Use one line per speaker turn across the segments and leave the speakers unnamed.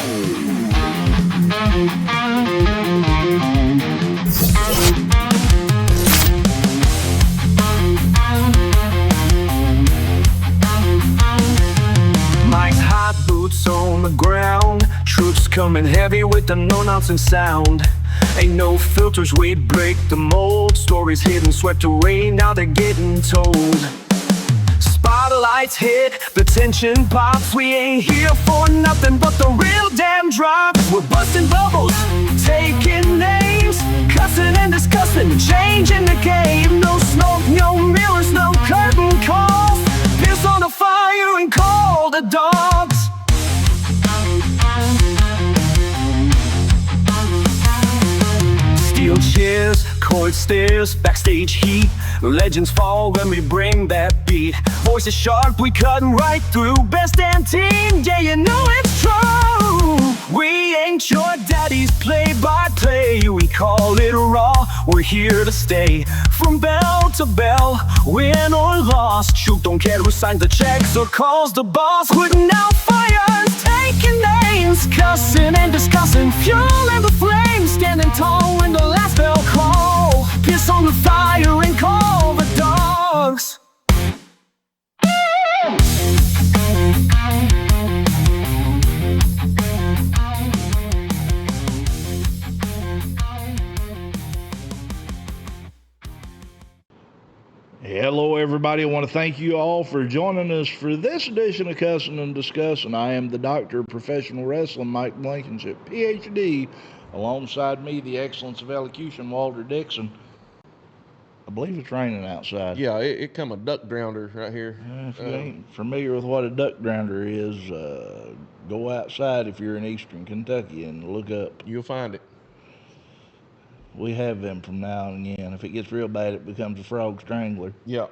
Mike's hot boots on the ground, troops coming heavy with the no-nonsense sound. Ain't no filters, we'd break the mold. Stories hidden, swept away, now they're getting told. Spotlights hit, the tension pops. We ain't here for nothing but the real damn drops. We're busting bubbles, taking names, cussing and discussing, changing the game. No smoke, no mirrors, no curtain calls. Piss on the fire and call the dogs. Steel chairs, court stairs, backstage heat. Legends fall when we bring that beat. Voices sharp, we cutting right through. Best damn team, yeah, you know it's true. We ain't your daddy's play-by-play. We call it raw, we're here to stay. From bell to bell, win or loss. Truth don't care who signs the checks or calls the boss. Putting out fires, taking names, cussing and discussing, fueling the flames. Standing tall when the last bell call. Piss on the fire and call the dogs.
Hello everybody, I want to thank you all for joining us for this edition of Cussin and Discussin. I am the Doctor of Professional Wrestling, Mike Blankenship, PhD. Alongside me, the excellence of elocution, Walter Dixon. I believe it's raining outside.
Yeah, it come a duck drowner right here.
If you ain't familiar with what a duck drowner is, go outside if you're in eastern Kentucky and look up.
You'll find it.
We have them from now and again. If it gets real bad, it becomes a frog strangler.
Yeah.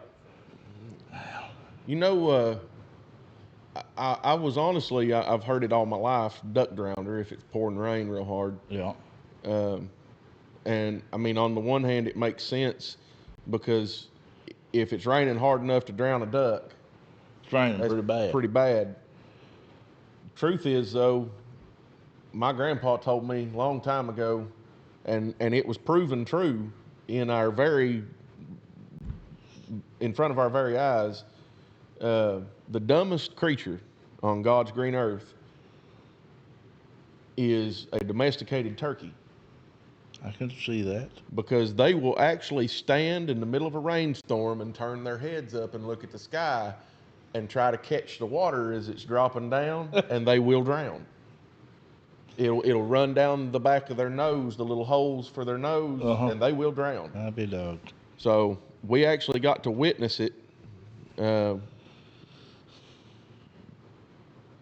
You know, I was honestly, I've heard it all my life, duck drowner, if it's pouring rain real hard.
Yeah.
And I mean, on the one hand, it makes sense because if it's raining hard enough to drown a duck,
It's raining
that's
pretty bad.
Pretty bad. Truth is, though, my grandpa told me a long time ago, and it was proven true in front of our very eyes. The dumbest creature on God's green earth is a domesticated turkey,
I can see that.
because they will actually stand in the middle of a rainstorm and turn their heads up and look at the sky and try to catch the water as it's dropping down, and they will drown. It'll run down the back of their nose, the little holes for their nose, and they will drown.
Happy dog.
So we actually got to witness it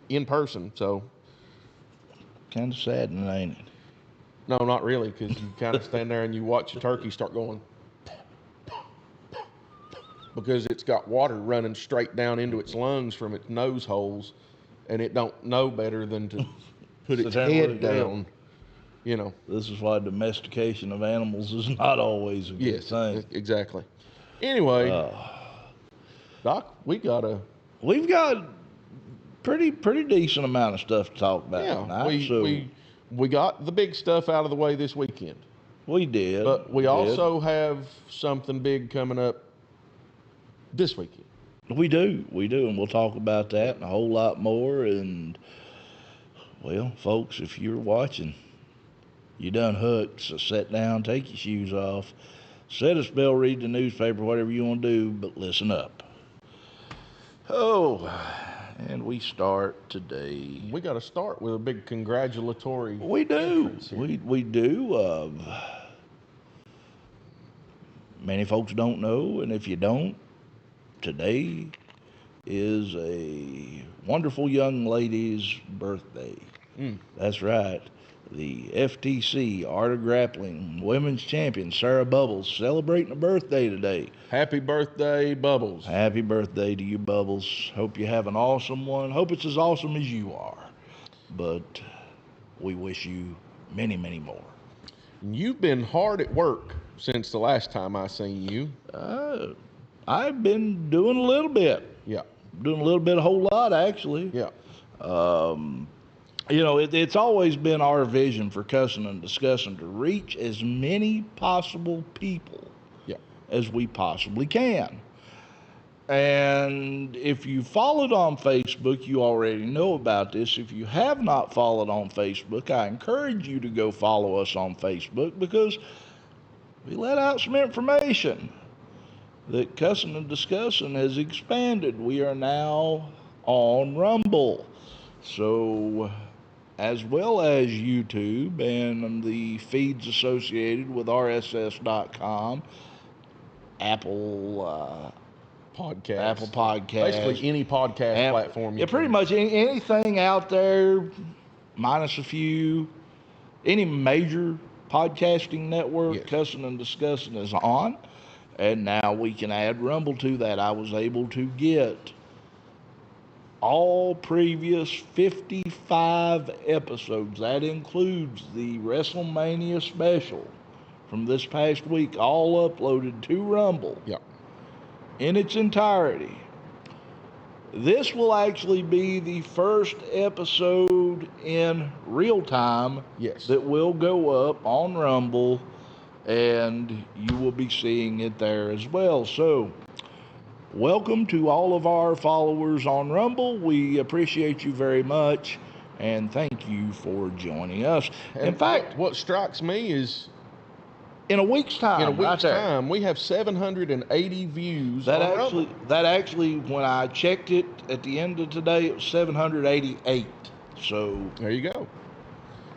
in person. So
Kind of saddening, ain't it?
no, not really, because you kind of stand there and you watch the turkey start going, because it's got water running straight down into its lungs from its nose holes, and it don't know better than to put its head down. You know.
This is why domestication of animals is not always a good thing.
Exactly. Anyway, Doc, we've got
pretty decent amount of stuff to talk about
yeah,
tonight.
we got the big stuff out of the way this weekend.
We did.
But we also have something big coming up this weekend.
We do, and we'll talk about that and a whole lot more. And, well, folks, if you're watching, you done hooked, so sit down, take your shoes off, set a spell, read the newspaper, whatever you want to do, but listen up. Oh, and we start today.
We got to start with a big congratulatory.
We do. We do. Many folks don't know, and if you don't, today is a wonderful young lady's birthday. That's right. The FTC Art of Grappling Women's Champion, Sarah Bubbles, celebrating a birthday today.
Happy birthday, Bubbles.
Happy birthday to you, Bubbles. Hope you have an awesome one. Hope it's as awesome as you are. But we wish you many, many more.
You've been hard at work since the last time I seen you.
I've been doing a little bit.
Yeah.
Doing a little bit, a whole lot, actually.
Yeah.
You know, it's always been our vision for Cussin and Discussin to reach as many possible people
Yeah.
as we possibly can. And if you followed on Facebook, you already know about this. If you have not followed on Facebook, I encourage you to go follow us on Facebook, because we let out some information that Cussin and Discussin has expanded. We are now on Rumble. So, as well as YouTube and the feeds associated with RSS.com, Apple Podcasts.
Basically any podcast platform.
Yeah, pretty much anything out there, minus a few. Any major podcasting network,
Yes.
Cussin and Discussin is on. And now we can add Rumble to that. I was able to get all previous 55 episodes. That includes the WrestleMania special from this past week, all uploaded to Rumble.
Yeah.
In its entirety. This will actually be the first episode in real time
Yes.
that will go up on Rumble, and you will be seeing it there as well. So, welcome to all of our followers on Rumble. We appreciate you very much, and thank you for joining us.
And
in fact,
what strikes me is
in a week's time,
we have 780 views
That
on Rumble.
actually, when I checked it at the end of today, it was 788. So
There you go.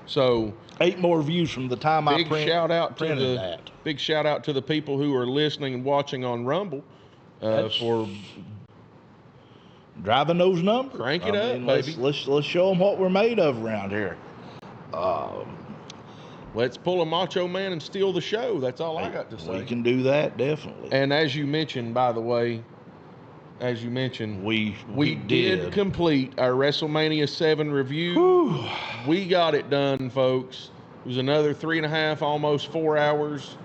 So
8 more views from the time I
big shout out to
printed that.
big shout out to the people who are listening and watching on Rumble for
Driving those numbers.
Crank it up, baby.
Let's show them what we're made of around here.
let's pull a Macho Man and steal the show. That's all I got to say.
We can do that, definitely.
And as you mentioned, by the way, we did complete our WrestleMania VII review.
Whew.
We got it done, folks. It was another 3.5, almost 4 hours,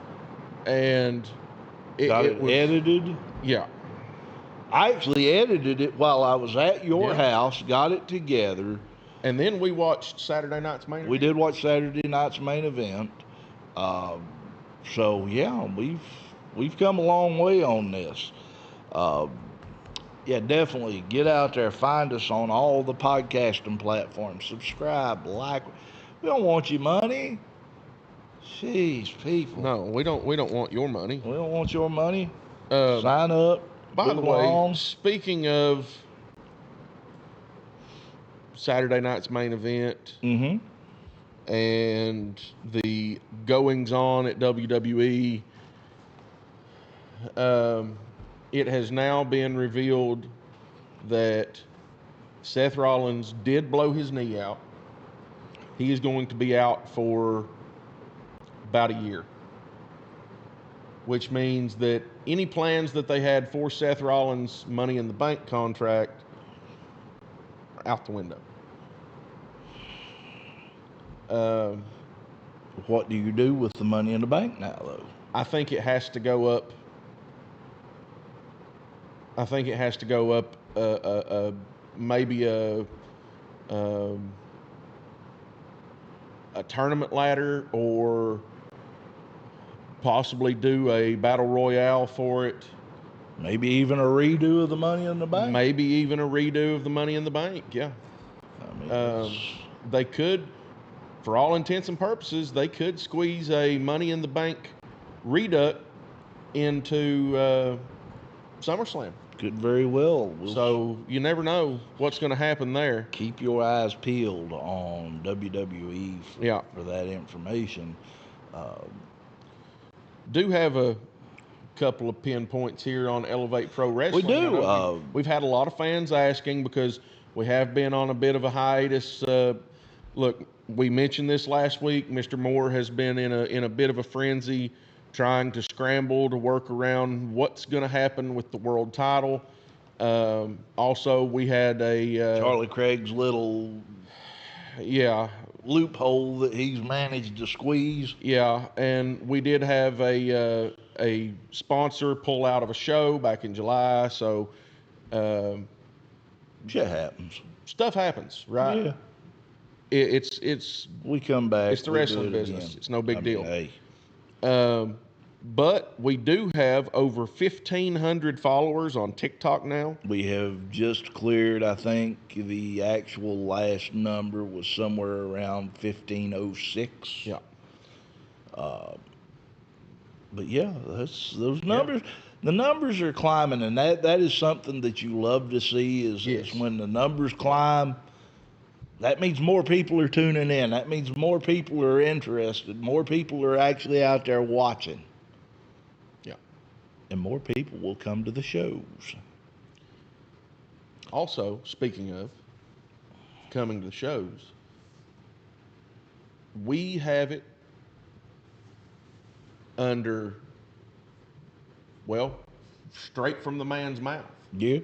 and
it
was
edited.
Yeah,
I actually edited it while I was at your house, got it together.
and then we watched Saturday night's main event.
We did watch Saturday night's main event. So yeah, we've come a long way on this. Yeah, definitely get out there, find us on all the podcasting platforms, subscribe, like. We don't want your money. Jeez, people.
No, we don't want your money.
We don't want your money.
Uh,
Sign up.
By the
move
way,
along.
speaking of Saturday night's main event and the goings on at WWE, it has now been revealed that Seth Rollins did blow his knee out. He is going to be out for about a year, which means that any plans that they had for Seth Rollins' Money in the Bank contract are out the window.
What do you do with the Money in the Bank now, though?
I think it has to go up. I think it has to go up maybe a tournament ladder, or possibly do a battle royale for it.
Maybe even a redo of the Money in the Bank.
Maybe even a redo of the Money in the Bank. Yeah,
I mean,
they could, for all intents and purposes, they could squeeze a Money in the Bank reduct into SummerSlam.
could very well.
So you never know what's going to happen there.
Keep your eyes peeled on WWE for that information.
Do have a couple of pinpoints here on Elevate Pro Wrestling.
We do.
We've had a lot of fans asking because we have been on a bit of a hiatus. Look, we mentioned this last week. Mr. Moore has been in a bit of a frenzy, trying to scramble to work around what's going to happen with the world title. Also, we had a
Charlie Craig's little loophole that he's managed to squeeze.
Yeah, and we did have a sponsor pull out of a show back in July, so
Shit happens.
stuff happens, right?
Yeah.
It's
We come back.
it's the
we'll do
wrestling
it
business.
again.
It's no big
I mean,
deal.
Hey,
But we do have over 1,500 followers on TikTok now.
we have just cleared. I think the actual last number was somewhere around 1506.
Yeah.
But yeah, that's those numbers. The numbers are climbing, and that is something that you love to see. Is
Yes.
when the numbers climb. That means more people are tuning in. That means more people are interested. More people are actually out there watching.
Yeah.
And more people will come to the shows.
Also, speaking of coming to the shows, we have it under, well, straight from the man's mouth.
Yeah.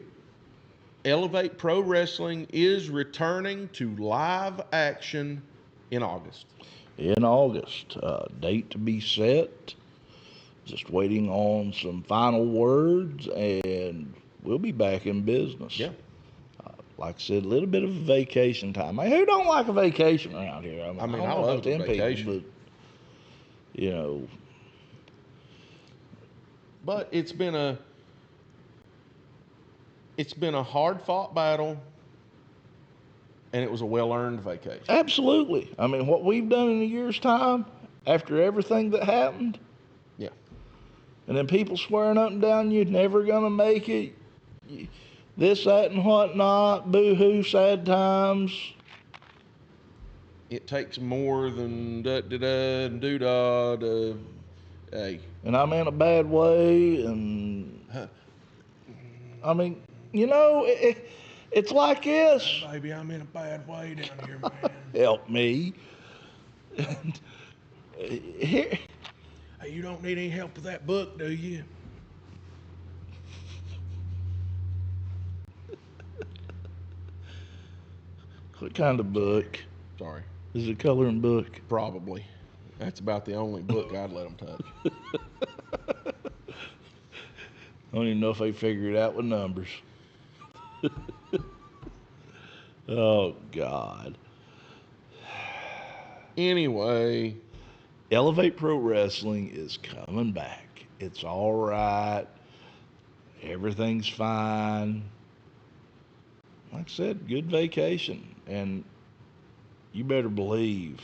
Elevate Pro Wrestling is returning to live action in August.
In August. Date to be set. Just waiting on some final words, and we'll be back in business.
Yeah.
Like I said, a little bit of a vacation time. Hey, who don't like a vacation around here? I
I
don't know
love
about them
a vacation.
people, but you know,
But it's been a hard fought battle, and it was a well earned vacation.
absolutely. I mean, what we've done in a year's time, after everything that happened,
Yeah.
and then people swearing up and down you're never gonna make it, this, that, and whatnot, boo-hoo, sad times.
It takes more than da-da-da and doo-dah to, hey.
And I'm in a bad way, and I mean, you know, it's like this.
Baby, I'm in a bad way down here, man.
Help me. And here,
Hey, you don't need any help with that book, do you?
what kind of book?
Sorry.
Is it a coloring book?
Probably. That's about the only book I'd let them touch.
I don't even know if they figured it out with numbers. Oh, God.
Anyway,
Elevate Pro Wrestling is coming back. It's all right. Everything's fine. Like I said, good vacation. And you better believe,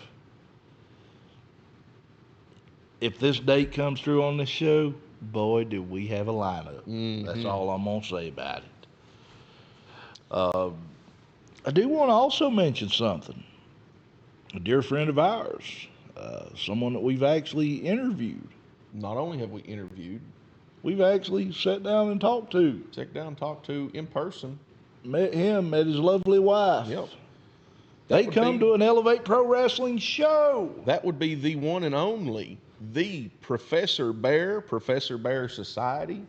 if this date comes through on this show, boy, do we have a lineup.
Mm-hmm.
That's all I'm going to say about it. I do want to also mention something. A dear friend of ours, someone that we've actually interviewed.
not only have we interviewed,
We've actually sat down and talked to.
sat down, talked to in person.
Met him, met his lovely wife.
Yep.
They
would
come
be-
to an Elevate Pro Wrestling show.
That would be the one and only, the Professor Bear Society.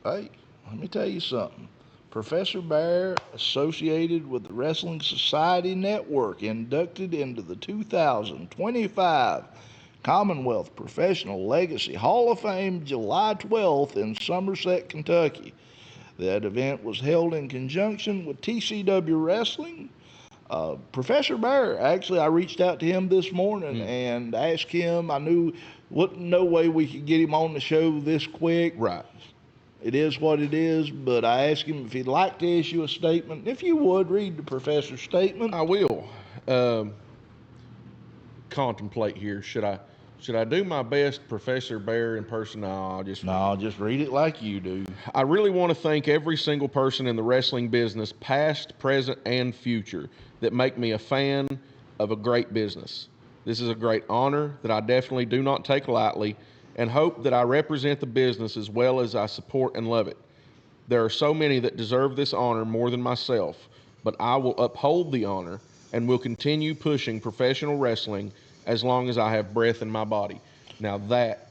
Hey, let me tell you something. Professor Bear, associated with the Wrestling Society Network, inducted into the 2025 Commonwealth Professional Legacy Hall of Fame July 12th in Somerset, Kentucky. That event was held in conjunction with TCW Wrestling. Professor Bear, actually, I reached out to him this morning and asked him. I knew no way we could get him on the show this quick.
Right.
It is what it is, but I asked him if he'd like to issue a statement. If you would, read the professor's statement.
I will. Contemplate here. Should I do my best Professor Bear in person? No, I'll just
No, just read it like you do.
I really want to thank every single person in the wrestling business, past, present, and future, that make me a fan of a great business. This is a great honor that I definitely do not take lightly, and hope that I represent the business as well as I support and love it. There are so many that deserve this honor more than myself, but I will uphold the honor and will continue pushing professional wrestling as long as I have breath in my body. Now that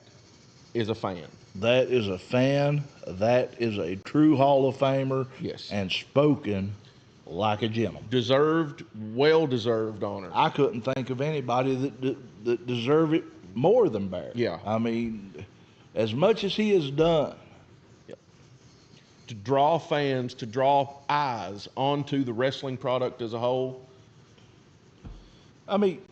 is a fan.
That is a fan. That is a true Hall of Famer.
Yes.
And spoken like a gentleman.
Deserved, well-deserved honor.
I couldn't think of anybody that deserved it more than Bear.
Yeah.
I mean, as much as he has done,
To draw fans, to draw eyes onto the wrestling product as a whole.
I mean,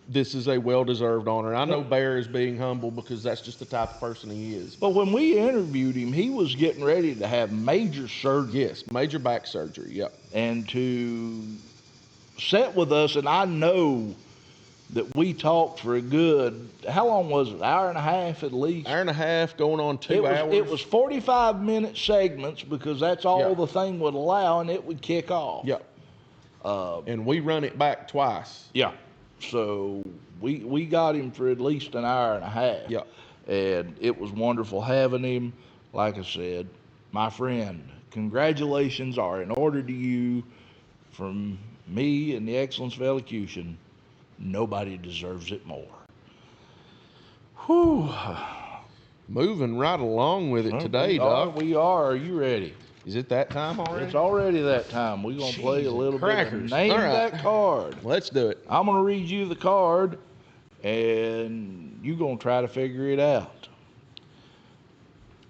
This is a well-deserved honor. I know Bear is being humble because that's just the type of person he is.
but when we interviewed him, he was getting ready to have major surgery.
Yes, major back surgery. Yep.
And to sit with us, and I know that we talked for a good, how long was it? Hour and a half at least?
Hour and a half, going on 2 hours.
It was 45-minute segments because that's all
Yeah.
the thing would allow, and it would kick off.
Yep. And we run it back twice.
Yeah. So we got him for at least an hour and a half.
Yeah.
And it was wonderful having him. Like I said, my friend, congratulations are in order to you from me and the Excellence of Elocution. Nobody deserves it more. Whew.
Moving right along with it today, Doc.
We are. Are you ready?
Is it that time already?
It's already that time. We're going to play a little bit of
crackers.
Name
All right.
That Card.
Let's do it.
I'm going to read you the card, and you're going to try to figure it out.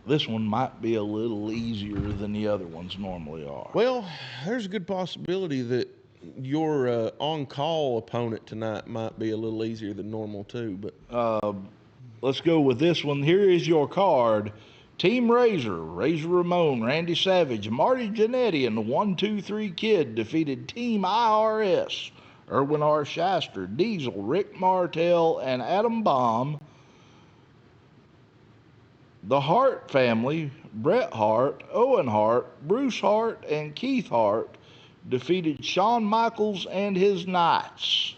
This one might be a little easier than the other ones normally are.
Well, there's a good possibility that your on-call opponent tonight might be a little easier than normal too. But
Let's go with this one. Here is your card. Team Razor Ramon, Randy Savage, Marty Jannetty, and the 1-2-3 Kid defeated Team IRS, Erwin R. Shyster, Diesel, Rick Martel, and Adam Bomb. The Hart family, Bret Hart, Owen Hart, Bruce Hart, and Keith Hart defeated Shawn Michaels and his Knights.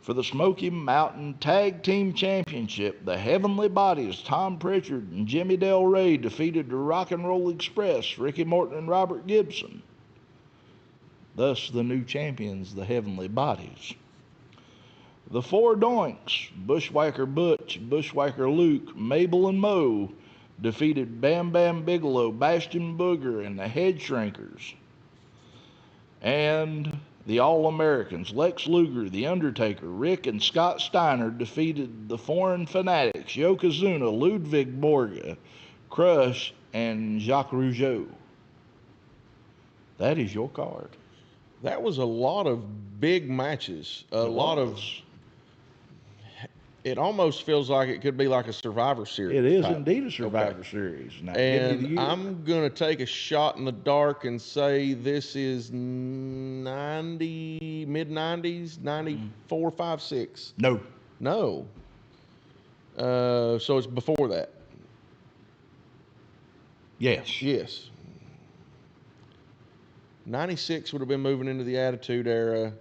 For the Smoky Mountain Tag Team Championship, the Heavenly Bodies, Tom Pritchard and Jimmy Del Rey defeated the Rock and Roll Express, Ricky Morton and Robert Gibson. Thus, the new champions, the Heavenly Bodies. The Four Doinks, Bushwhacker Butch, Bushwhacker Luke, Mabel and Mo defeated Bam Bam Bigelow, Bastion Booger, and the Head Shrinkers. And the All-Americans, Lex Luger, The Undertaker, Rick and Scott Steiner defeated the Foreign Fanatics, Yokozuna, Ludwig Borga, Crush, and Jacques Rougeau. That is your card.
that was a lot of big matches. It almost feels like it could be like a Survivor Series.
It is
type.
indeed a Survivor
Okay.
Series. Now, give me the
And
year.
I'm going to take a shot in the dark and say this is 90, mid-90s, 94, 5, 6.
No.
No. So it's before that.
Yes.
Yes. 96 would have been moving into the Attitude Era.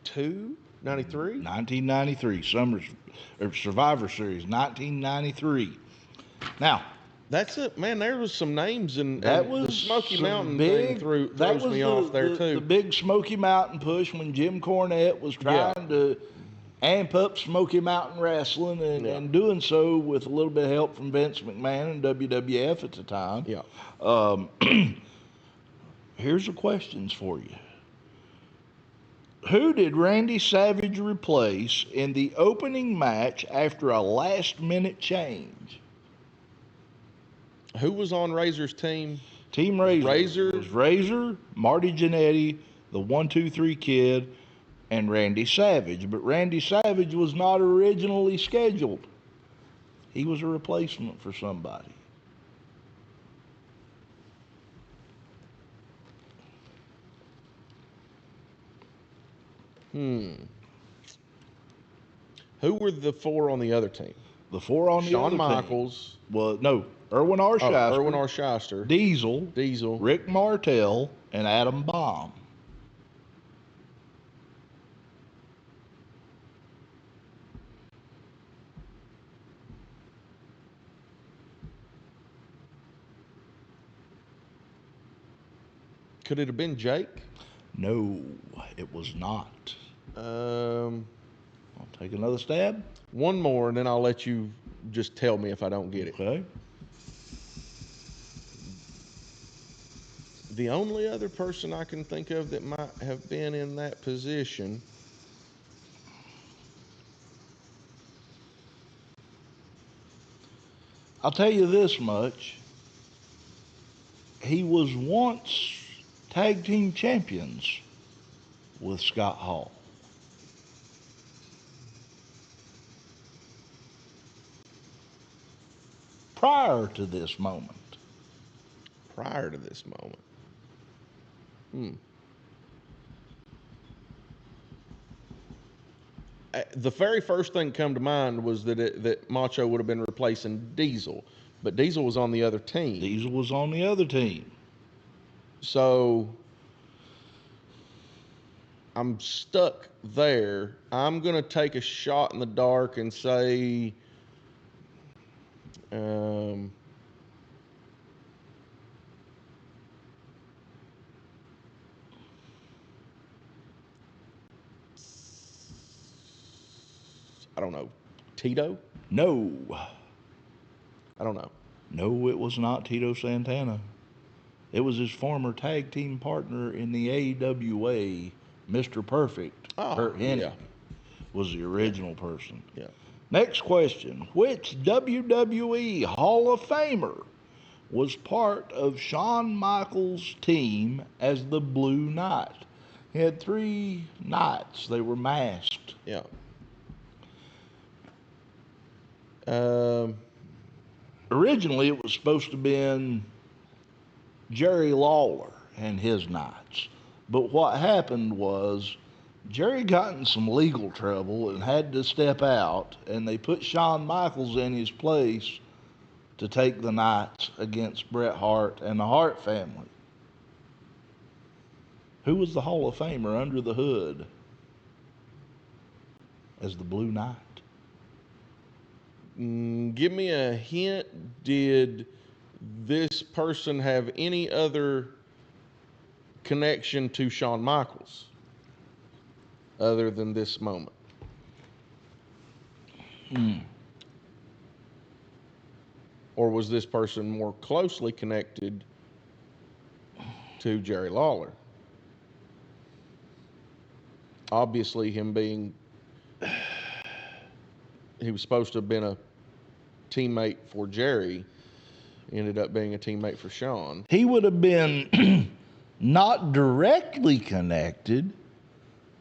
92? 93?
1993, Survivor Series, 1993. Now,
That's it, man. There was some names and
that
the
was
Smoky
some
Mountain
big,
thing
that
throws
was
me
the,
off there
the,
too.
The big Smoky Mountain push when Jim Cornette was trying to amp up Smoky Mountain wrestling and doing so with a little bit of help from Vince McMahon and WWF at the time.
Yeah.
Here's the questions for you. Who did Randy Savage replace in the opening match after a last-minute change?
Who was on Razor's team?
Team Razor.
Razor.
It was Razor, Marty Jannetty, the 1-2-3 Kid, and Randy Savage. But Randy Savage was not originally scheduled. He was a replacement for somebody.
Who were the four on the other team?
The four on the
Shawn
other
Michaels.
team. Well, no. Erwin R. Shyster.
Erwin R. Shyster.
Diesel.
Diesel.
Rick Martel, and Adam Bomb.
Could it have been Jake?
No, it was not.
Um,
I'll take another stab.
one more, and then I'll let you just tell me if I don't get it.
Okay.
The only other person I can think of that might have been in that position.
I'll tell you this much. he was once tag team champions with Scott Hall. Prior to this moment.
Prior to this moment. The very first thing come to mind was that Macho would have been replacing Diesel, but Diesel was on the other team.
Diesel was on the other team.
So I'm stuck there. I'm going to take a shot in the dark and say I don't know. Tito?
No.
I don't know.
No, it was not Tito Santana. It was his former tag team partner in the AWA, Mr. Perfect. Kurt Hennig was the original person.
Yeah.
Next question. Which WWE Hall of Famer was part of Shawn Michaels' team as the Blue Knight? He had 3 knights. They were masked.
Yeah.
Originally, it was supposed to have been Jerry Lawler and his knights. But what happened was Jerry got in some legal trouble and had to step out, and they put Shawn Michaels in his place to take the knights against Bret Hart and the Hart family. Who was the Hall of Famer under the hood as the Blue Knight?
Give me a hint. Did this person have any other connection to Shawn Michaels other than this moment? Or was this person more closely connected to Jerry Lawler? Obviously, him being, he was supposed to have been a teammate for Jerry, ended up being a teammate for Shawn.
He would have been not directly connected,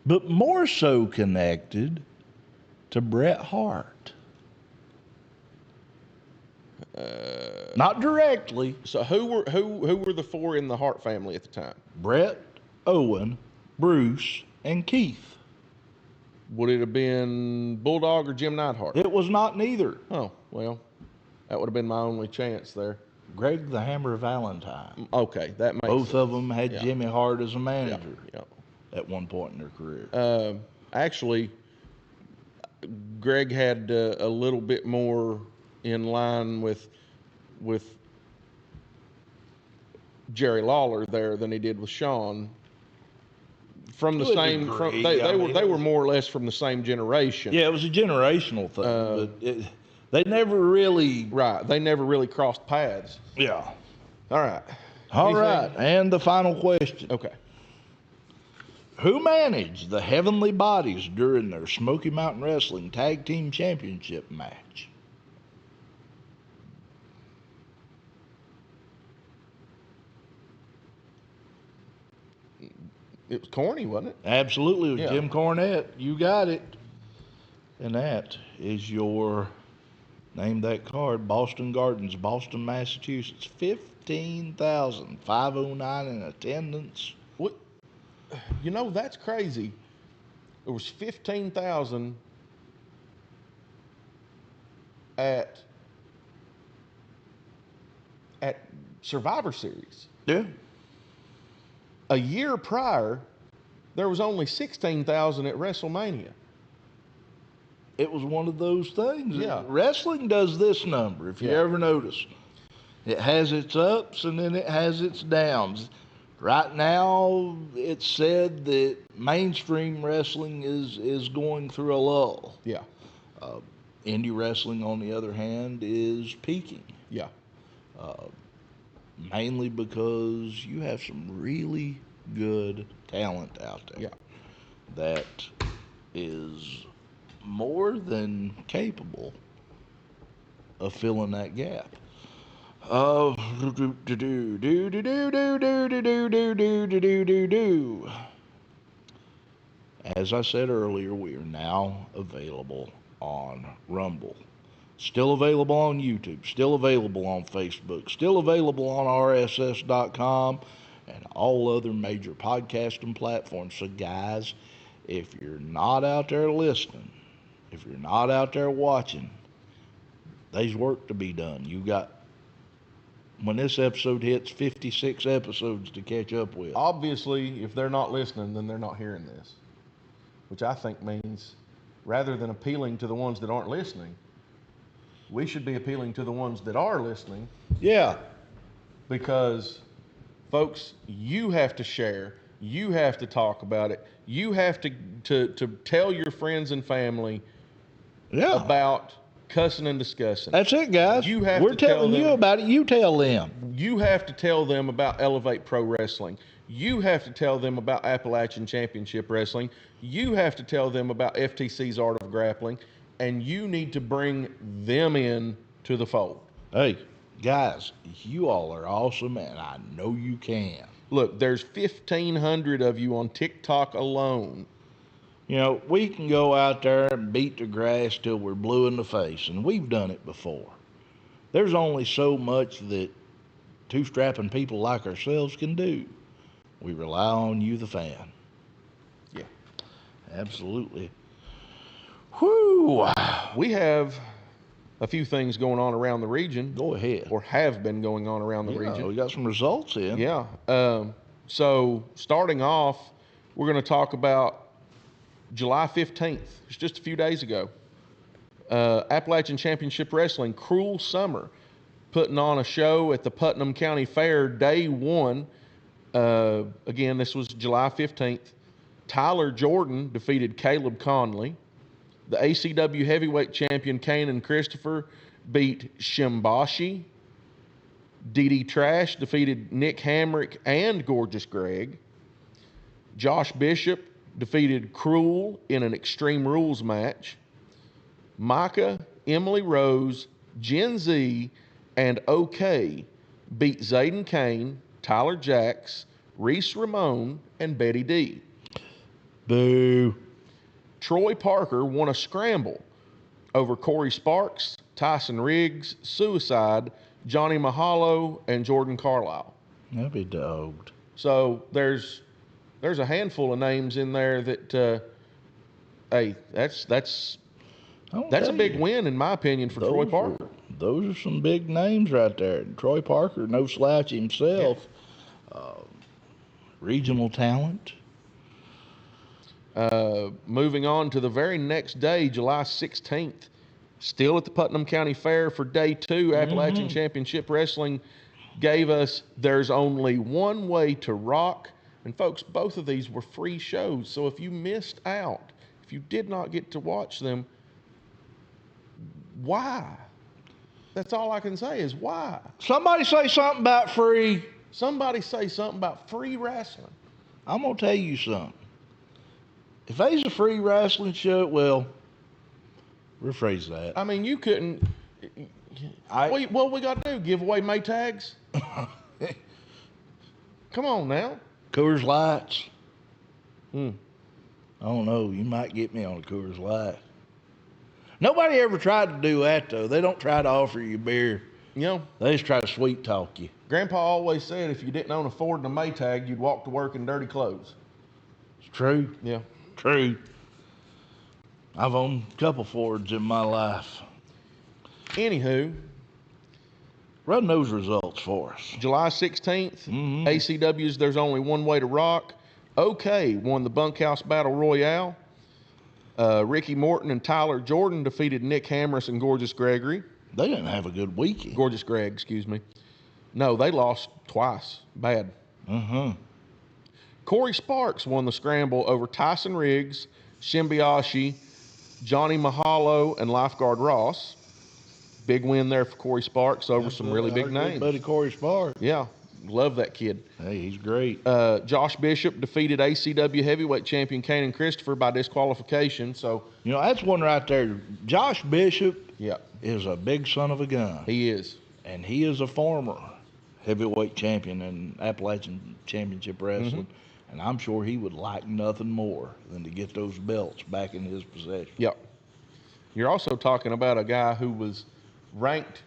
but more so connected to Bret Hart. Not directly.
So who were the 4 in the Hart family at the time?
Bret, Owen, Bruce, and Keith.
Would it have been Bulldog or Jim Neidhart?
It was not neither.
Oh, well, that would have been my only chance there.
Greg the Hammer Valentine.
Okay, that makes
Both
sense.
of them had Jimmy Hart as a manager
Yeah.
at one point in their career.
Actually, Greg had a little bit more in line with Jerry Lawler there than he did with Shawn. From the
To a
same,
degree,
they were more or less from the same generation.
Yeah, it was a generational thing, but they never really.
Right, they never really crossed paths.
Yeah.
All right.
All right, and the final question.
Okay.
Who managed the Heavenly Bodies during their Smoky Mountain Wrestling Tag Team Championship match?
It was corny, wasn't it?
Absolutely, it was
Yeah.
Jim Cornette. You got it. And that is your, name that card, Boston Gardens, Boston, Massachusetts. 15,509 in attendance.
What? You know, that's crazy. There was 15,000 at Survivor Series.
Yeah.
A year prior, there was only 16,000 at WrestleMania.
It was one of those things.
Yeah.
Wrestling does this number, if you ever notice. It has its ups and then it has its downs. Right now, it's said that mainstream wrestling is going through a lull.
Yeah.
Indie wrestling, on the other hand, is peaking.
Yeah.
Mainly because you have some really good talent out there.
Yeah.
That is more than capable of filling that gap. Oh, As I said earlier, we are now available on Rumble. Still available on YouTube. Still available on Facebook. Still available on RSS.com and all other major podcasting platforms. So, guys, if you're not out there listening, if you're not out there watching, there's work to be done. You got, when this episode hits, 56 episodes to catch up with.
Obviously, if they're not listening, then they're not hearing this, which I think means rather than appealing to the ones that aren't listening, we should be appealing to the ones that are listening.
Yeah.
Because, folks, you have to share. You have to talk about it. You have to tell your friends and family about Cussin and Discussin.
That's it, guys. We're telling you about it. You tell them.
You have to tell them about Elevate Pro Wrestling. You have to tell them about Appalachian Championship Wrestling. You have to tell them about FTC's Art of Grappling. And you need to bring them in to the fold.
Hey, guys, you all are awesome, and I know you can.
Look, there's 1,500 of you on TikTok alone.
You know, we can go out there and beat the grass till we're blue in the face, and we've done it before. There's only so much that two strapping people like ourselves can do. We rely on you, the fan.
Yeah.
Absolutely. Whew.
We have a few things going on around the region.
Go ahead.
Or have been going on around the region.
We got some results in.
Yeah. So starting off, we're going to talk about July 15th. It's just a few days ago. Appalachian Championship Wrestling, Cruel Summer, putting on a show at the Putnam County Fair, day one. Again, this was July 15th. Tyler Jordan defeated Caleb Conley. The ACW heavyweight champion Kanan Christopher beat Shimbashi. DD Trash defeated Nick Hamrick and Gorgeous Greg. Josh Bishop defeated Cruel in an Extreme Rules match. Micah, Emily Rose, Gen Z, and OK beat Zayden Kane, Tyler Jacks, Reese Ramon, and Betty D.
Boo.
Troy Parker won a scramble over Corey Sparks, Tyson Riggs, Suicide, Johnny Mahalo, and Jordan Carlisle.
That'd be dogged.
So there's a handful of names in there that, hey, that's a big win in my opinion for Troy Parker.
Those are some big names right there. Troy Parker, no slouch himself. Regional talent.
Moving on to the very next day, July 16th, still at the Putnam County Fair for day two, Appalachian Championship Wrestling gave us There's Only One Way to Rock. And folks, both of these were free shows. So if you missed out, if you did not get to watch them, why? That's all I can say is why.
Somebody say something about free.
Somebody say something about free wrestling.
I'm going to tell you something. If there's a free wrestling show, well, rephrase that.
I mean, you couldn't. What we got to do? Give away May tags? Come on now.
Coors Lights. I don't know. You might get me on a Coors Light. Nobody ever tried to do that, though. They don't try to offer you beer.
You know,
they just try to sweet talk you.
Grandpa always said if you didn't own a Ford and a Maytag, you'd walk to work in dirty clothes.
It's true.
Yeah.
True. I've owned a couple Fords in my life.
Anywho,
run those results for us.
July 16th, ACW's There's Only One Way to Rock. OK won the Bunkhouse Battle Royale. Ricky Morton and Tyler Jordan defeated Nick Hamris and Gorgeous Gregory.
They didn't have a good weekend.
Gorgeous Greg, excuse me. No, they lost twice. Bad. Corey Sparks won the scramble over Tyson Riggs, Shimbashi, Johnny Mahalo, and Lifeguard Ross. Big win there for Corey Sparks over some really big names.
Buddy Corey Sparks.
Yeah, love that kid.
Hey, he's great.
Josh Bishop defeated ACW heavyweight champion Kanan Christopher by disqualification. So
that's one right there. Josh Bishop
yeah,
is a big son of a gun.
He is.
and he is a former heavyweight champion in Appalachian Championship Wrestling, and I'm sure he would like nothing more than to get those belts back in his possession.
Yep. You're also talking about a guy who was ranked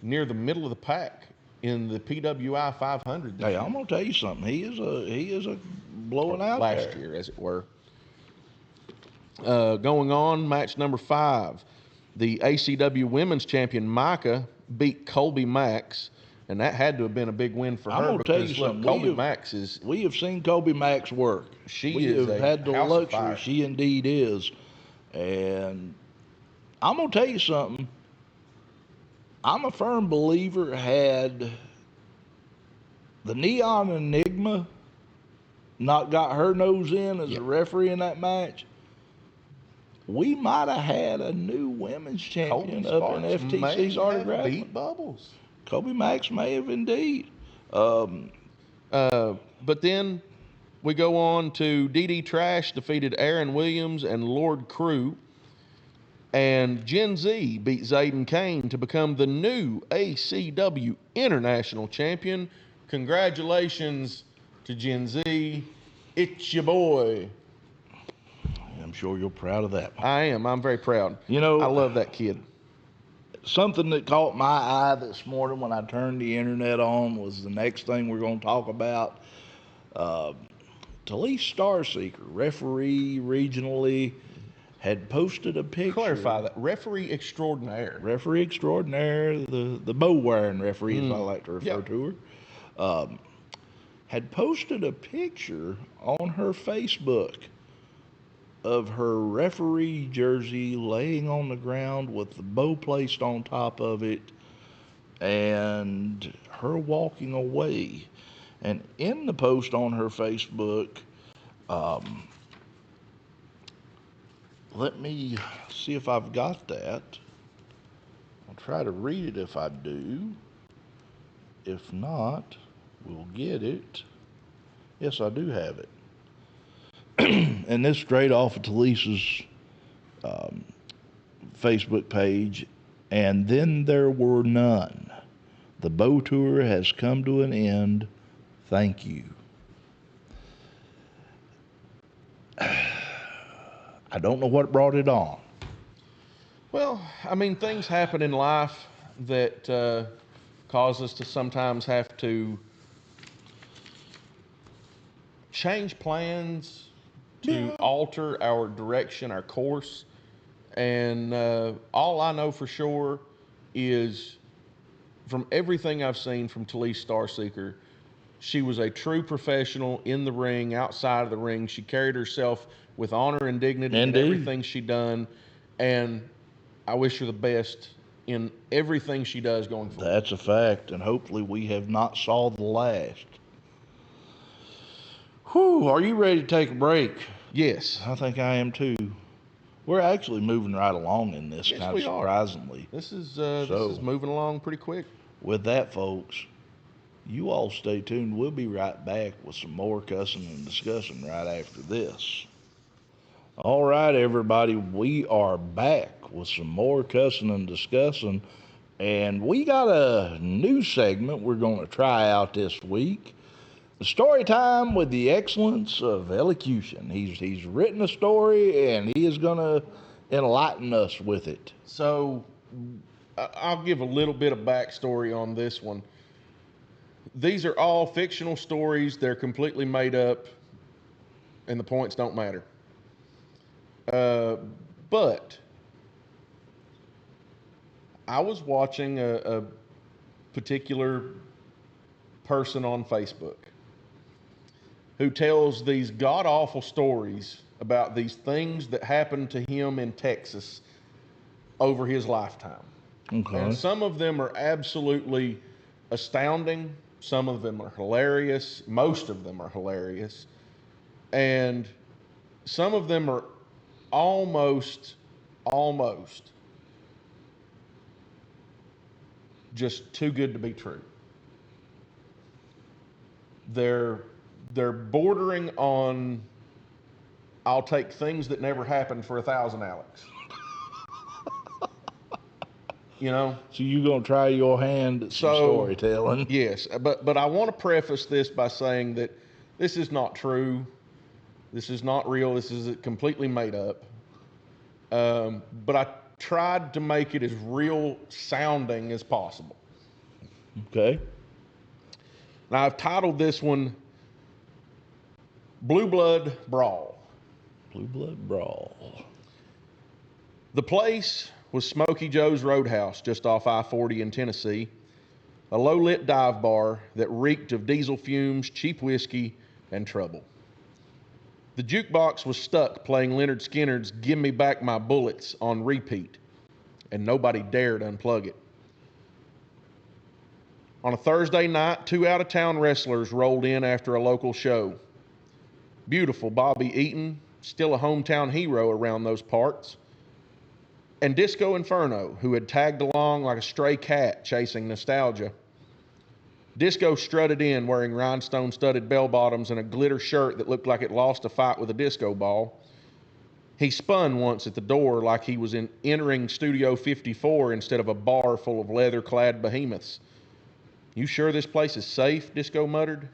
near the middle of the pack in the PWI 500 this
Hey,
year.
I'm gonna tell you something. He is a blowing out
last
there.
year, as it were. Going on, match number 5. The ACW Women's Champion Micah beat Colby Max, and that had to have been a big win for
I'm
her
gonna tell
because
you
look,
something.
Colby Max is
We have seen Kobe Max work.
She
we
is
have
a
had the
house of
luxury.
fire.
She indeed is. And I'm gonna tell you something. I'm a firm believer, had the Neon Enigma not got her nose in as a referee in that match, we might have had a new women's champion
Colby
up in
Sparks
FTC's
may
Art of
have
Grappling.
beat Bubbles.
Kobe Max may have indeed.
But then we go on to DD Trash defeated Aaron Williams and Lord Crew. And Gen Z beat Zayden Kane to become the new ACW International Champion. Congratulations to Gen Z. It's your boy.
I'm sure you're proud of that one.
I am. I'm very proud.
You know,
I love that kid.
Something that caught my eye this morning when I turned the internet on was the next thing we're going to talk about. TELISE Starseeker, referee regionally, had posted a picture.
Clarify that. Referee extraordinaire.
Referee extraordinaire, the bow-wearing referee, as I like to refer to her, had posted a picture on her Facebook of her referee jersey laying on the ground with the bow placed on top of it and her walking away. And in the post on her Facebook, let me see if I've got that. I'll try to read it if I do. If not, we'll get it. Yes, I do have it. And this straight off of TELISE's Facebook page. And then there were none. The bow tour has come to an end. Thank you. I don't know what brought it on.
Well, I mean, things happen in life that cause us to sometimes have to change plans, to alter our direction, our course. And all I know for sure is from everything I've seen from TELISE Starseeker, she was a true professional in the ring, outside of the ring. She carried herself with honor and dignity in everything she done. And I wish her the best in everything she does going forward.
That's a fact, and hopefully we have not saw the last. Whew, are you ready to take a break?
Yes.
I think I am too. We're actually moving right along in this,
Yes,
kind
we
of
are.
surprisingly.
This is moving along pretty quick.
With that, folks, you all stay tuned. We'll be right back with some more cussing and discussing right after this. All right, everybody, we are back with some more cussing and discussing, and we got a new segment we're going to try out this week. Story time with the excellence of elocution. He's written a story, and he is going to enlighten us with it.
So I'll give a little bit of backstory on this one. These are all fictional stories. They're completely made up, and the points don't matter. But I was watching a particular person on Facebook who tells these god-awful stories about these things that happened to him in Texas over his lifetime.
Okay.
And some of them are absolutely astounding. Some of them are hilarious. Most of them are hilarious. And some of them are almost just too good to be true. They're bordering on, I'll take things that never happened for 1,000 Alex. you know.
So you gonna try your hand at some storytelling?
Yes, but I want to preface this by saying that this is not true. This is not real. This is completely made up. But I tried to make it as real sounding as possible.
Okay.
Now I've titled this one Blue Blood Brawl.
Blue Blood Brawl.
The place was Smokey Joe's Roadhouse just off I-40 in Tennessee, a low-lit dive bar that reeked of diesel fumes, cheap whiskey, and trouble. The jukebox was stuck playing Leonard Skinner's Give Me Back My Bullets on repeat, and nobody dared unplug it. On a Thursday night, 2 out-of-town wrestlers rolled in after a local show. Beautiful Bobby Eaton, still a hometown hero around those parts, and Disco Inferno, who had tagged along like a stray cat chasing nostalgia. Disco strutted in wearing rhinestone-studded bell-bottoms and a glitter shirt that looked like it lost a fight with a disco ball. He spun once at the door like he was entering Studio 54 instead of a bar full of leather-clad behemoths. "You sure this place is safe?" Disco muttered,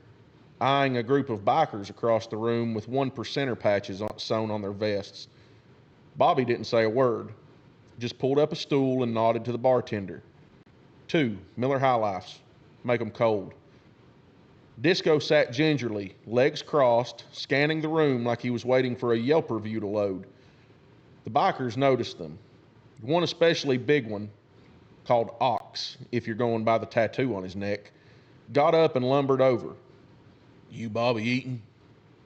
eyeing a group of bikers across the room with 1%er patches sewn on their vests. Bobby didn't say a word, just pulled up a stool and nodded to the bartender. "2 Miller High Lifes. Make 'em cold." Disco sat gingerly, legs crossed, scanning the room like he was waiting for a Yelp review to load. The bikers noticed them. One especially big one, called Ox, if you're going by the tattoo on his neck, got up and lumbered over. "You Bobby Eaton?"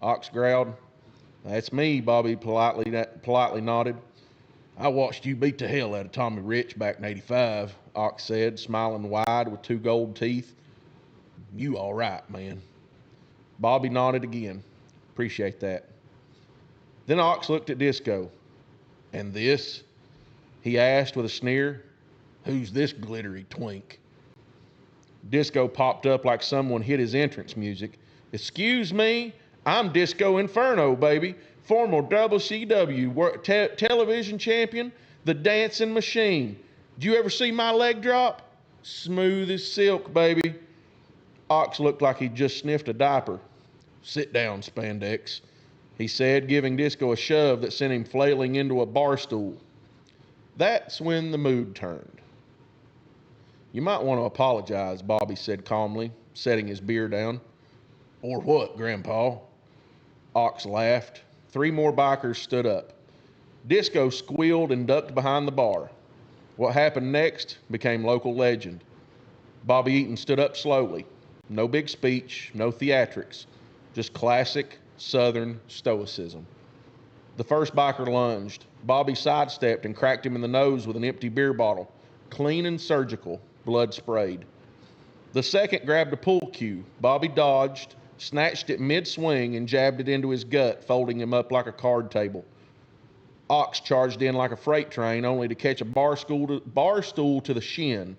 Ox growled. "That's me," Bobby politely nodded. "I watched you beat the hell out of Tommy Rich back in '85, Ox said, smiling wide with 2 gold teeth. "You all right, man." Bobby nodded again. "Appreciate that." Then Ox looked at Disco. "And this?" he asked with a sneer. "Who's this glittery twink?" Disco popped up like someone hit his entrance music. "Excuse me, I'm Disco Inferno, baby. Former WCW television champion, the dancing machine. Did you ever see my leg drop? Smooth as silk, baby." Ox looked like he'd just sniffed a diaper. "Sit down, Spandex," he said, giving Disco a shove that sent him flailing into a bar stool. That's when the mood turned. "You might want to apologize," Bobby said calmly, setting his beer down. "Or what, Grandpa?" Ox laughed. 3 more bikers stood up. Disco squealed and ducked behind the bar. What happened next became local legend. Bobby Eaton stood up slowly. No big speech, no theatrics, just classic Southern stoicism. The first biker lunged. Bobby sidestepped and cracked him in the nose with an empty beer bottle. Clean and surgical, blood sprayed. The second grabbed a pool cue. Bobby dodged, snatched it mid-swing, and jabbed it into his gut, folding him up like a card table. Ox charged in like a freight train, only to catch a bar stool to the shin,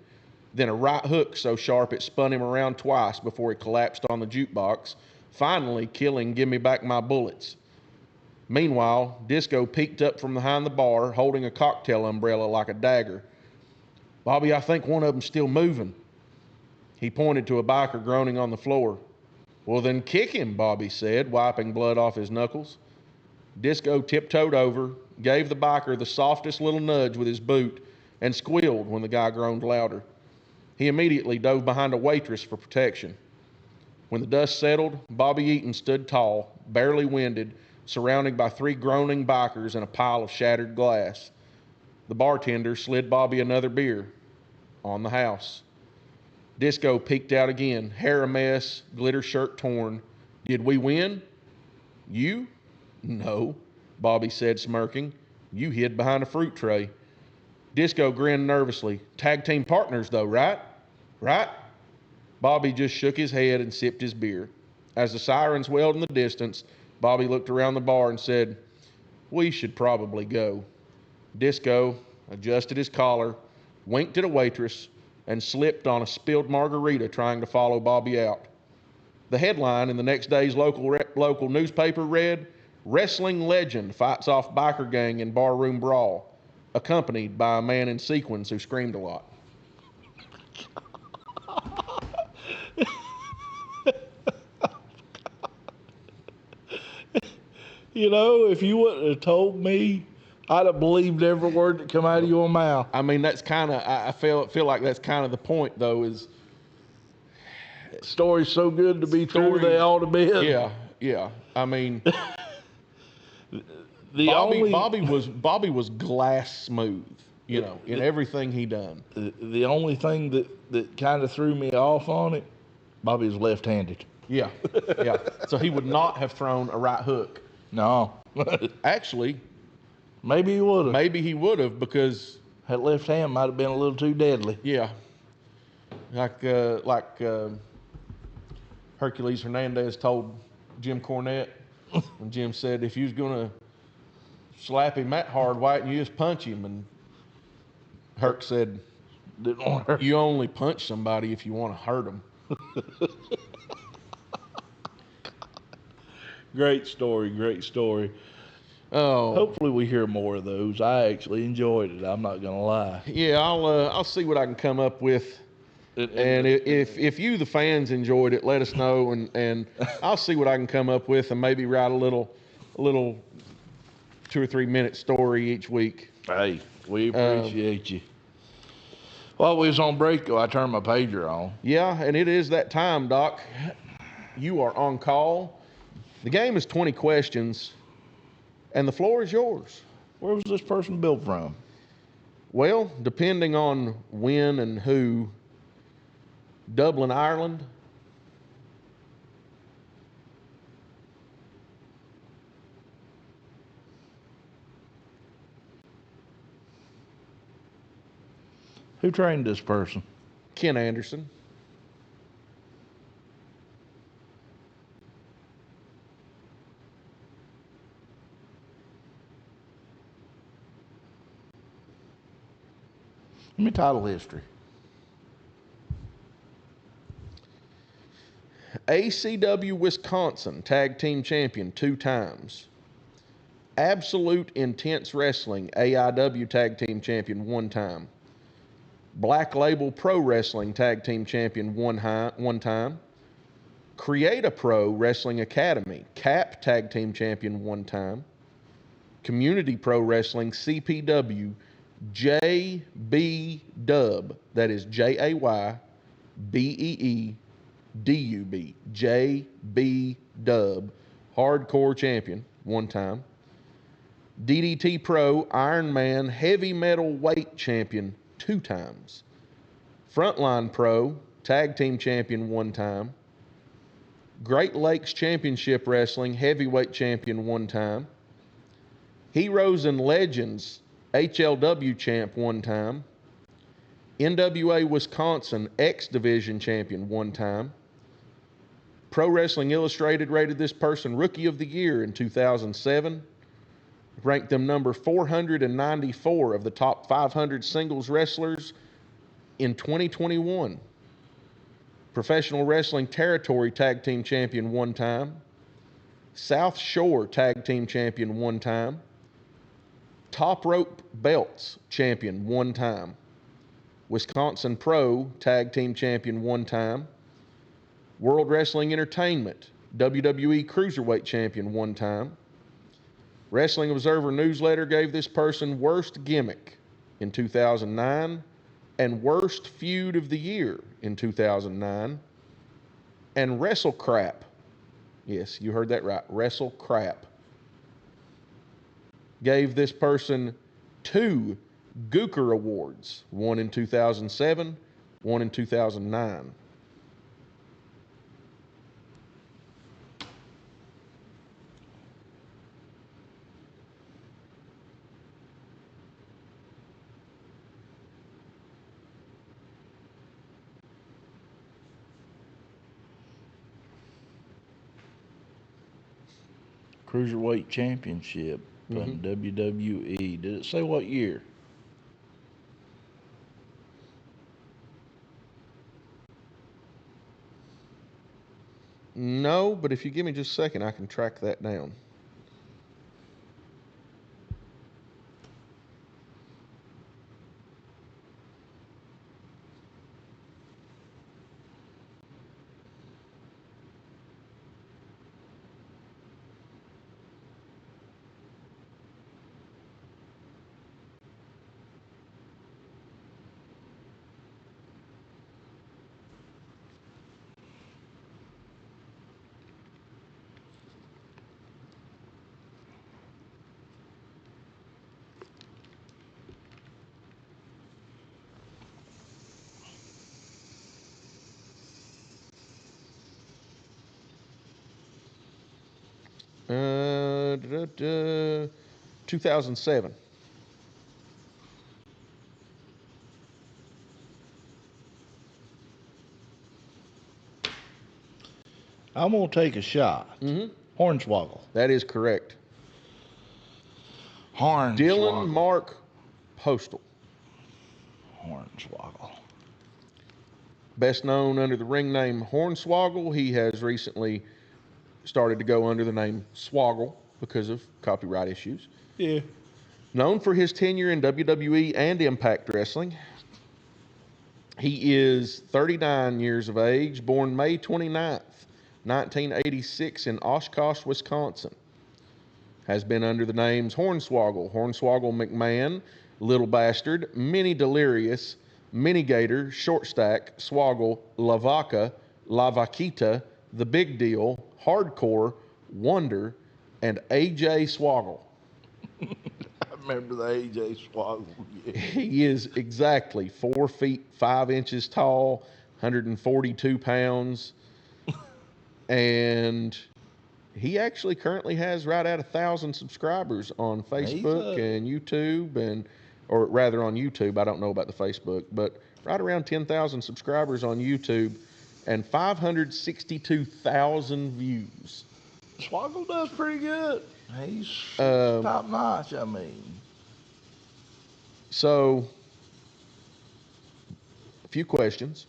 then a right hook so sharp it spun him around twice before he collapsed on the jukebox, finally killing Give Me Back My Bullets. Meanwhile, Disco peeked up from behind the bar, holding a cocktail umbrella like a dagger. "Bobby, I think one of them's still moving." He pointed to a biker groaning on the floor. "Well, then kick him," Bobby said, wiping blood off his knuckles. Disco tiptoed over, gave the biker the softest little nudge with his boot, and squealed when the guy groaned louder. He immediately dove behind a waitress for protection. When the dust settled, Bobby Eaton stood tall, barely winded, surrounded by 3 groaning bikers and a pile of shattered glass. The bartender slid Bobby another beer. On the house. Disco peeked out again, hair a mess, glitter shirt torn. "Did we win?" "You?" "No," Bobby said, smirking. "You hid behind a fruit tray." Disco grinned nervously. "Tag team partners, though, right? Right?" Bobby just shook his head and sipped his beer. As the sirens wailed in the distance, Bobby looked around the bar and said, "We should probably go." Disco adjusted his collar, winked at a waitress, and slipped on a spilled margarita trying to follow Bobby out. The headline in the next day's local newspaper read, "Wrestling legend fights off biker gang in barroom brawl," accompanied by a man in sequins who screamed a lot.
You know, if you wouldn't have told me, I'd have believed every word that come out of your mouth.
I mean, that's kind of, I feel like that's kind of the point, though, is
Stories so good to be true,
Stories-
they ought to be.
yeah. I mean,
The
Bobby was glass smooth, you know, in everything he done.
The only thing that kind of threw me off on it, Bobby was left-handed.
Yeah, yeah. So he would not have thrown a right hook.
No.
Actually,
Maybe he would have.
maybe he would have, because
That left hand might have been a little too deadly.
yeah, like Hercules Hernandez told Jim Cornette when Jim said, if you was gonna slap him that hard, why didn't you just punch him? And Herc said,
Didn't want her.
you only punch somebody if you want to hurt them.
Great story, great story.
Oh,
Hopefully we hear more of those. I actually enjoyed it. I'm not gonna lie.
yeah. I'll see what I can come up with. And if you, the fans, enjoyed it, let us know, and I'll see what I can come up with, and maybe write a little 2 or 3 minute story each week.
Hey, we appreciate you. While we was on break, though, I turned my pager on.
Yeah, and it is that time, Doc. You are on call. The game is 20 questions, and the floor is yours.
Where was this person built from?
Well, depending on when and who, Dublin, Ireland.
Who trained this person?
Ken Anderson.
Give me title history.
ACW Wisconsin Tag Team Champion 2 times. Absolute Intense Wrestling AIW Tag Team Champion 1 time. Black Label Pro Wrestling Tag Team Champion 1 time. Create a Pro Wrestling Academy CAP Tag Team Champion 1 time. Community Pro Wrestling CPW JB Dub, that is JAYBEEDUB, JB Dub, Hardcore Champion 1 time. DDT Pro Iron Man Heavy Metal Weight Champion 2 times. Frontline Pro Tag Team Champion 1 time. Great Lakes Championship Wrestling Heavyweight Champion 1 time. Heroes and Legends HLW Champ 1 time. NWA Wisconsin X Division Champion 1 time. Pro Wrestling Illustrated rated this person Rookie of the Year in 2007. Ranked them number 494 of the top 500 singles wrestlers in 2021. Professional Wrestling Territory Tag Team Champion 1 time. South Shore Tag Team Champion 1 time. Top Rope Belts Champion 1 time. Wisconsin Pro Tag Team Champion 1 time. World Wrestling Entertainment WWE Cruiserweight Champion 1 time. Wrestling Observer Newsletter gave this person Worst Gimmick in 2009 and Worst Feud of the Year in 2009. And Wrestle Crap, yes, you heard that right, Wrestle Crap, gave this person 2 Gooker Awards, one in 2007, one in 2009.
Cruiserweight Championship on WWE. Did it say what year?
No, but if you give me just a second, I can track that down. 2007.
I'm gonna take a shot. Hornswoggle.
That is correct.
Hornswoggle.
Dylan Mark Postal.
Hornswoggle.
Best known under the ring name Hornswoggle, he has recently started to go under the name Swoggle because of copyright issues.
Yeah.
Known for his tenure in WWE and Impact Wrestling. He is 39 years of age, born May 29th, 1986 in Oshkosh, Wisconsin. Has been under the names Hornswoggle, Hornswoggle McMahon, Little Bastard, Mini Delirious, Mini Gator, Short Stack, Swoggle, La Vaca, La Vaquita, The Big Deal, Hardcore, Wonder, and AJ Swoggle.
I remember the AJ Swoggle. Yeah.
He is exactly 4 feet 5 inches tall, 142 pounds, and he actually currently has right at 1,000 subscribers on Facebook and YouTube, or rather on YouTube. I don't know about the Facebook, but right around 10,000 subscribers on YouTube and 562,000 views.
Swoggle does pretty good. He's top notch, I mean.
So, a few questions.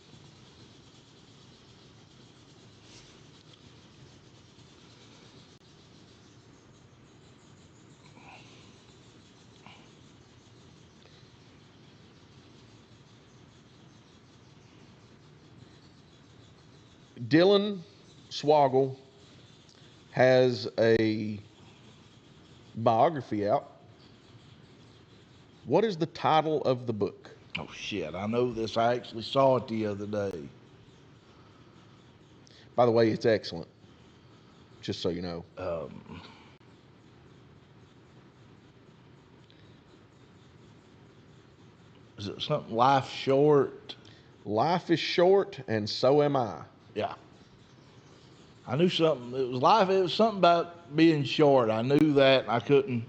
Dylan Swoggle has a biography out. What is the title of the book?
Oh, shit. I know this. I actually saw it the other day.
By the way, it's excellent. Just so you know.
Is it something Life Short?
Life is short, and so am I.
Yeah. I knew something. It was something about being short. I knew that. I couldn't.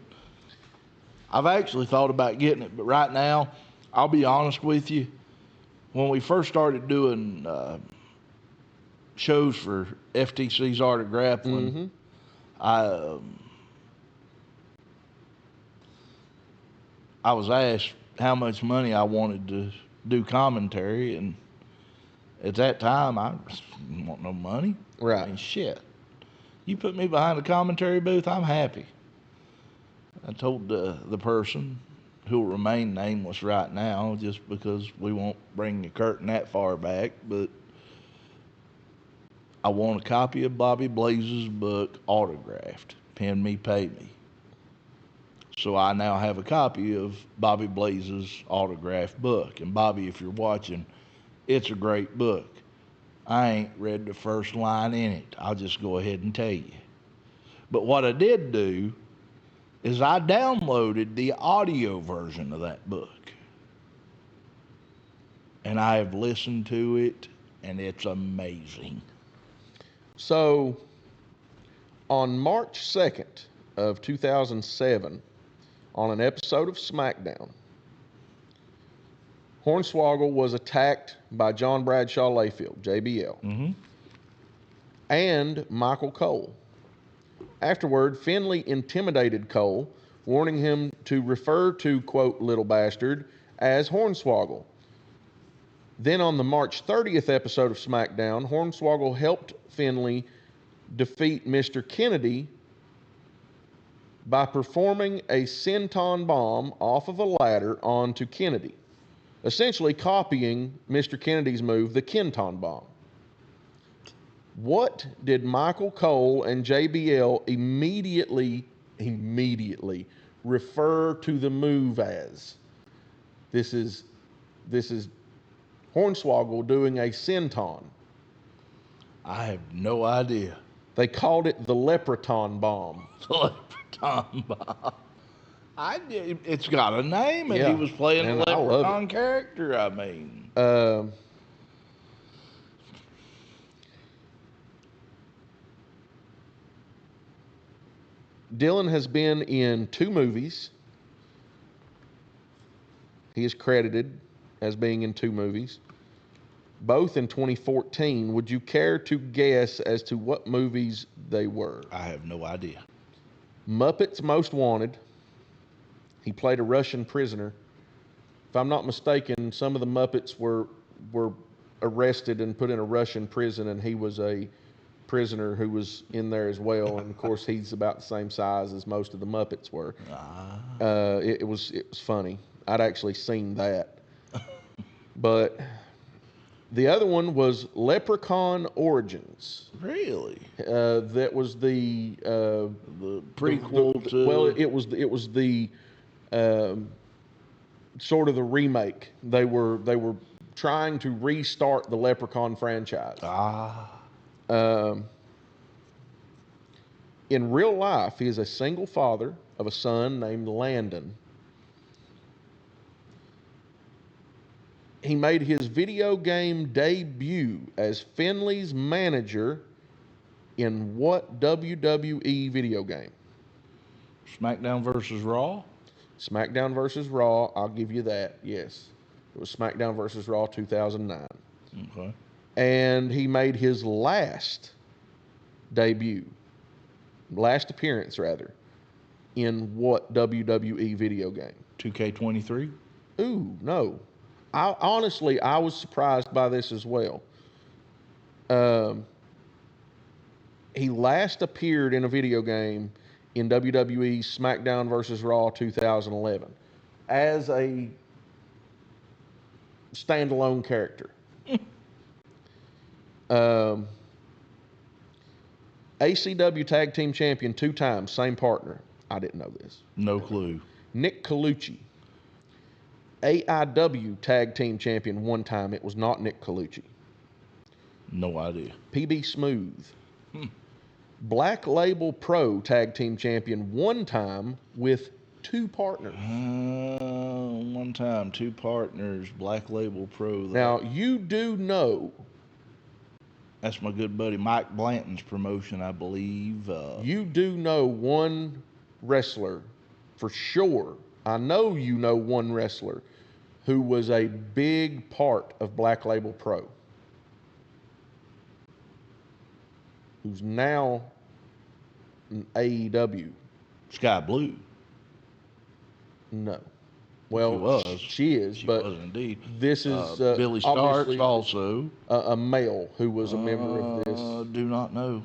I've actually thought about getting it, but right now, I'll be honest with you. When we first started doing shows for FTC's Art of Grappling, I was asked how much money I wanted to do commentary, and at that time, I didn't want no money.
Right.
I mean, shit. You put me behind a commentary booth, I'm happy. I told the person, who will remain nameless right now, just because we won't bring the curtain that far back, but I want a copy of Bobby Blaze's book autographed. Pen me, pay me. So I now have a copy of Bobby Blaze's autographed book. And Bobby, if you're watching, it's a great book. I ain't read the first line in it. I'll just go ahead and tell you. But what I did do is I downloaded the audio version of that book. And I have listened to it, and it's amazing.
So, on March 2nd of 2007, on an episode of SmackDown, Hornswoggle was attacked by John Bradshaw Layfield, JBL, and Michael Cole. Afterward, Finlay intimidated Cole, warning him to refer to, quote, Little Bastard, as Hornswoggle. Then on the March 30th episode of SmackDown, Hornswoggle helped Finlay defeat Mr. Kennedy by performing a senton bomb off of a ladder onto Kennedy, essentially copying Mr. Kennedy's move, the Kenton bomb. What did Michael Cole and JBL immediately refer to the move as? This is Hornswoggle doing a senton.
I have no idea.
They called it the Leprechaun bomb.
The Leprechaun bomb. It's got a name, and
Yeah,
he was playing a
and I love
leprechaun character. I mean,
Dylan has been in 2 movies. He is credited as being in 2 movies, both in 2014. Would you care to guess as to what movies they were?
I have no idea.
Muppets Most Wanted. He played a Russian prisoner. If I'm not mistaken, some of the Muppets were arrested and put in a Russian prison, and he was a prisoner who was in there as well. And of course, he's about the same size as most of the Muppets were. It was funny. I'd actually seen that. But the other one was Leprechaun Origins.
Really?
That was the
prequel to.
Well, it was the sort of the remake. They were trying to restart the Leprechaun franchise. In real life, he is a single father of a son named Landon. He made his video game debut as Finley's manager in what WWE video game?
SmackDown versus Raw?
SmackDown versus Raw, I'll give you that, yes. It was SmackDown versus Raw 2009.
Okay.
And he made his last appearance rather, in what WWE video game?
2K23?
Ooh, no. Honestly, I was surprised by this as well. He last appeared in a video game in WWE SmackDown vs. Raw 2011 as a standalone character. ACW Tag Team Champion 2 times, same partner. I didn't know this.
No clue.
Nick Colucci. AIW Tag Team Champion 1 time. It was not Nick Colucci.
No idea.
PB Smooth. Black Label Pro Tag Team Champion 1 time with 2 partners.
1 time, 2 partners, Black Label Pro.
Now, you do know.
That's my good buddy Mike Blanton's promotion, I believe.
You do know one wrestler for sure. I know you know one wrestler who was a big part of Black Label Pro, who's now in AEW.
Sky Blue.
No. Well, she is,
She
but
was indeed.
this is
Billy Starks
obviously
also.
a male who was a member of this.
Do not know.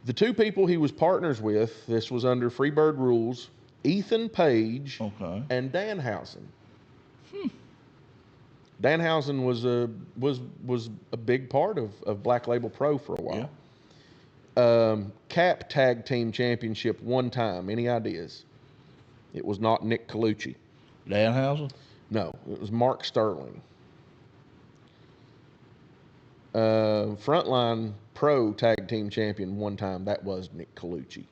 The 2 people he was partners with, this was under Freebird rules, Ethan Page and Danhausen. Danhausen was a big part of Black Label Pro for a while. Yeah. Cap Tag Team Championship 1 time. Any ideas? It was not Nick Colucci.
Danhausen?
No, it was Mark Sterling. Frontline Pro Tag Team Champion 1 time. That was Nick Colucci.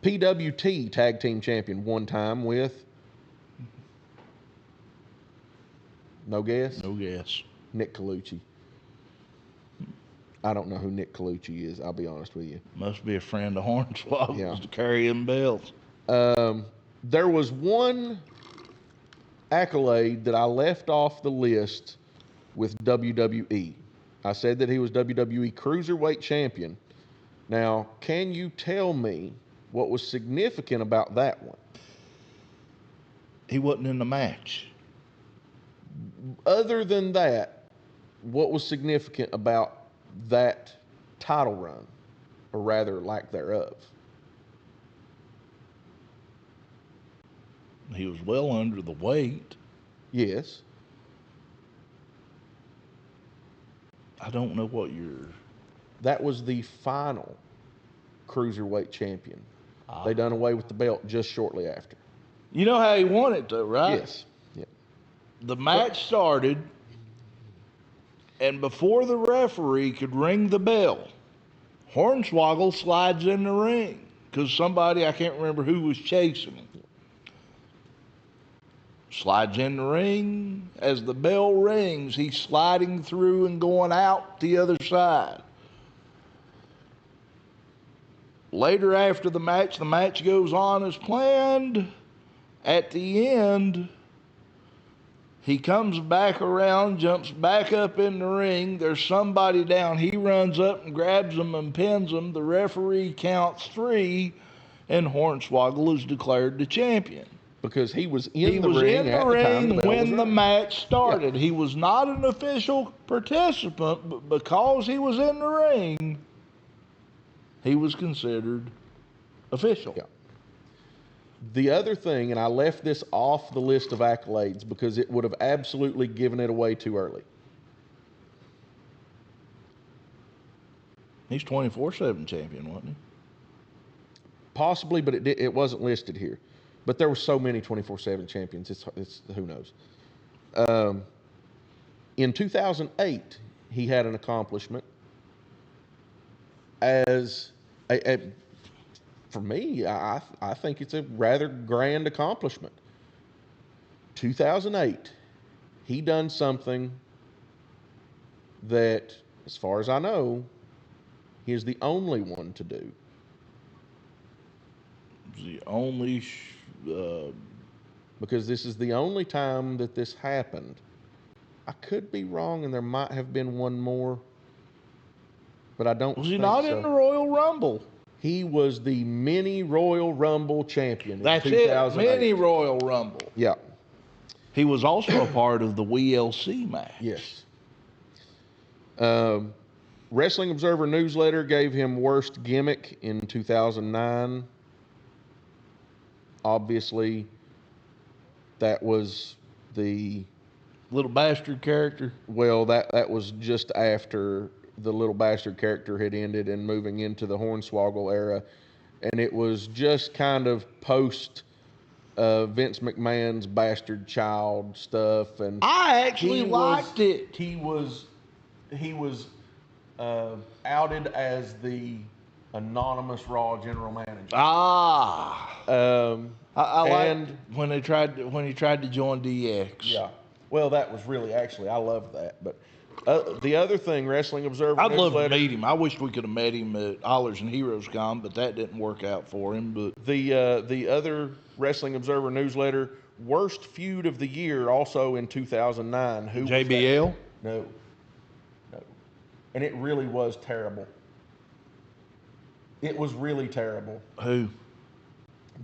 PWT Tag Team Champion 1 time with, no guess?
No guess.
Nick Colucci. I don't know who Nick Colucci is, I'll be honest with you.
Must be a friend of Hornswoggle's to carry him belts.
There was one accolade that I left off the list with WWE. I said that he was WWE Cruiserweight Champion. Now, can you tell me what was significant about that one?
He wasn't in the match.
Other than that, what was significant about that title run, or rather lack thereof?
He was well under the weight.
Yes.
I don't know what you're...
That was the final Cruiserweight champion. They done away with the belt just shortly after.
You know how he won it though, right?
Yes. Yeah.
The match started, and before the referee could ring the bell, Hornswoggle slides in the ring because somebody, I can't remember who, was chasing him. Slides in the ring. As the bell rings, he's sliding through and going out the other side. Later after the match goes on as planned. At the end, he comes back around, jumps back up in the ring. There's somebody down. He runs up and grabs him and pins him. The referee counts 3, and Hornswoggle is declared the champion.
Because he was in the ring at the time
when the match started. Yeah. He was not an official participant, but because he was in the ring, he was considered official.
Yeah. The other thing, and I left this off the list of accolades because it would have absolutely given it away too early.
He's 24/7 champion, wasn't he?
Possibly, but it wasn't listed here. But there were so many 24/7 champions, it's who knows. In 2008, he had an accomplishment as for me, I think it's a rather grand accomplishment. 2008, he done something that, as far as I know, he is the only one to do.
The only...
because this is the only time that this happened. I could be wrong, and there might have been one more, but I don't think so.
Was he not in the Royal Rumble?
He was the mini Royal Rumble champion.
That's it, mini Royal Rumble.
Yeah.
He was also a part of the WLC match.
Yes. Wrestling Observer Newsletter gave him worst gimmick in 2009. Obviously, that was the
little bastard character.
Well, that was just after the little bastard character had ended and moving into the Hornswoggle era, and it was just kind of post Vince McMahon's bastard child stuff. And
I actually liked it.
He was outed as the anonymous Raw general manager.
I liked when he tried to join DX.
Yeah. Well, that was really, actually, I loved that. But the other thing, Wrestling Observer
I'd love to meet him. I wish we could have met him at Hollers and Heroes Con, but that didn't work out for him. But
the other Wrestling Observer newsletter, worst feud of the year, also in 2009. Who
JBL?
No. And it really was terrible. It was really terrible.
Who?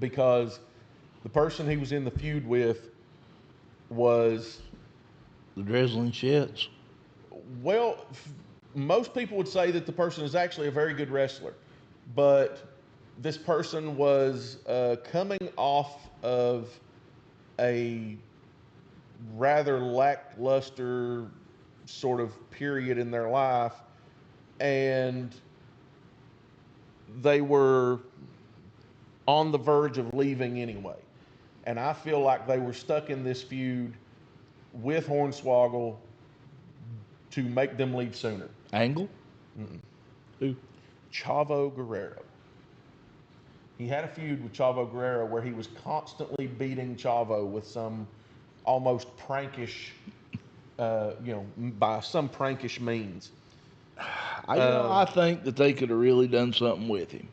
Because the person he was in the feud with was
the Drizzling Shits.
Well, most people would say that the person is actually a very good wrestler, but this person was coming off of a rather lackluster sort of period in their life, and they were on the verge of leaving anyway. And I feel like they were stuck in this feud with Hornswoggle to make them leave sooner.
Angle?
Mm-mm.
Who?
Chavo Guerrero. He had a feud with Chavo Guerrero where he was constantly beating Chavo with some almost prankish, by some prankish means.
I think that they could have really done something with him.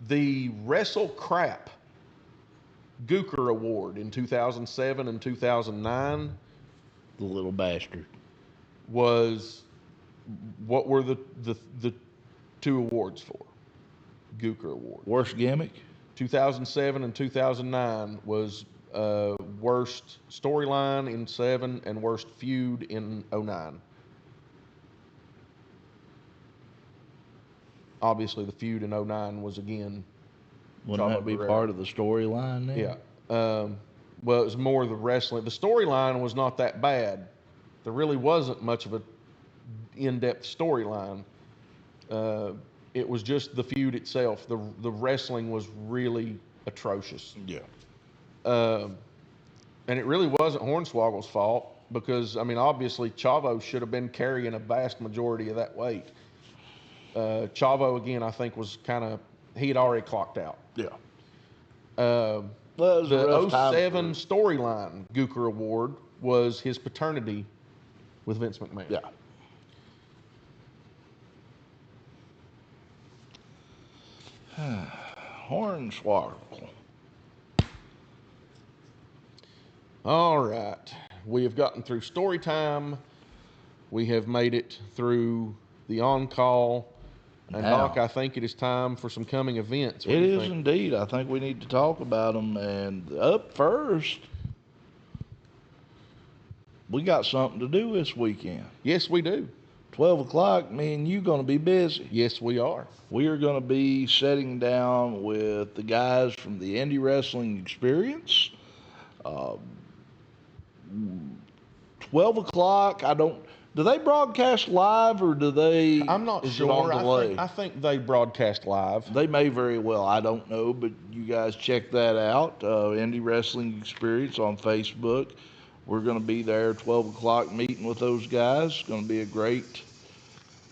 The Wrestle Crap Gooker Award in 2007 and 2009.
The little bastard.
Was what were the two awards for? Gooker Award.
Worst gimmick?
2007 and 2009 was worst storyline in 7 and worst feud in 09. Obviously, the feud in 09 was again.
Wouldn't that be part of the storyline then?
Yeah. Well, it was more the wrestling. The storyline was not that bad. There really wasn't much of a in-depth storyline. It was just the feud itself. The wrestling was really atrocious.
Yeah.
And it really wasn't Hornswoggle's fault because, I mean, obviously Chavo should have been carrying a vast majority of that weight. Chavo, again, I think was he had already clocked out.
Yeah. Well, it was a
The
rough time
07 storyline Gooker Award was his paternity with Vince McMahon.
Yeah. Hornswoggle.
All right. We have gotten through story time. We have made it through the on-call. And
Now.
Doc, I think it is time for some coming events. What
It
do you
is
think?
indeed. I think we need to talk about them. And up first, we got something to do this weekend.
Yes, we do.
12 o'clock, me and you going to be busy.
Yes, we are.
We are going to be sitting down with the guys from the Indy Wrestling Experience. 12 o'clock, do they broadcast live or do they?
I'm not
is
sure.
It on delay?
I think they broadcast live.
They may very well. I don't know, but you guys check that out. Indie Wrestling Experience on Facebook. We're going to be there 12 o'clock meeting with those guys. It's going to be a great.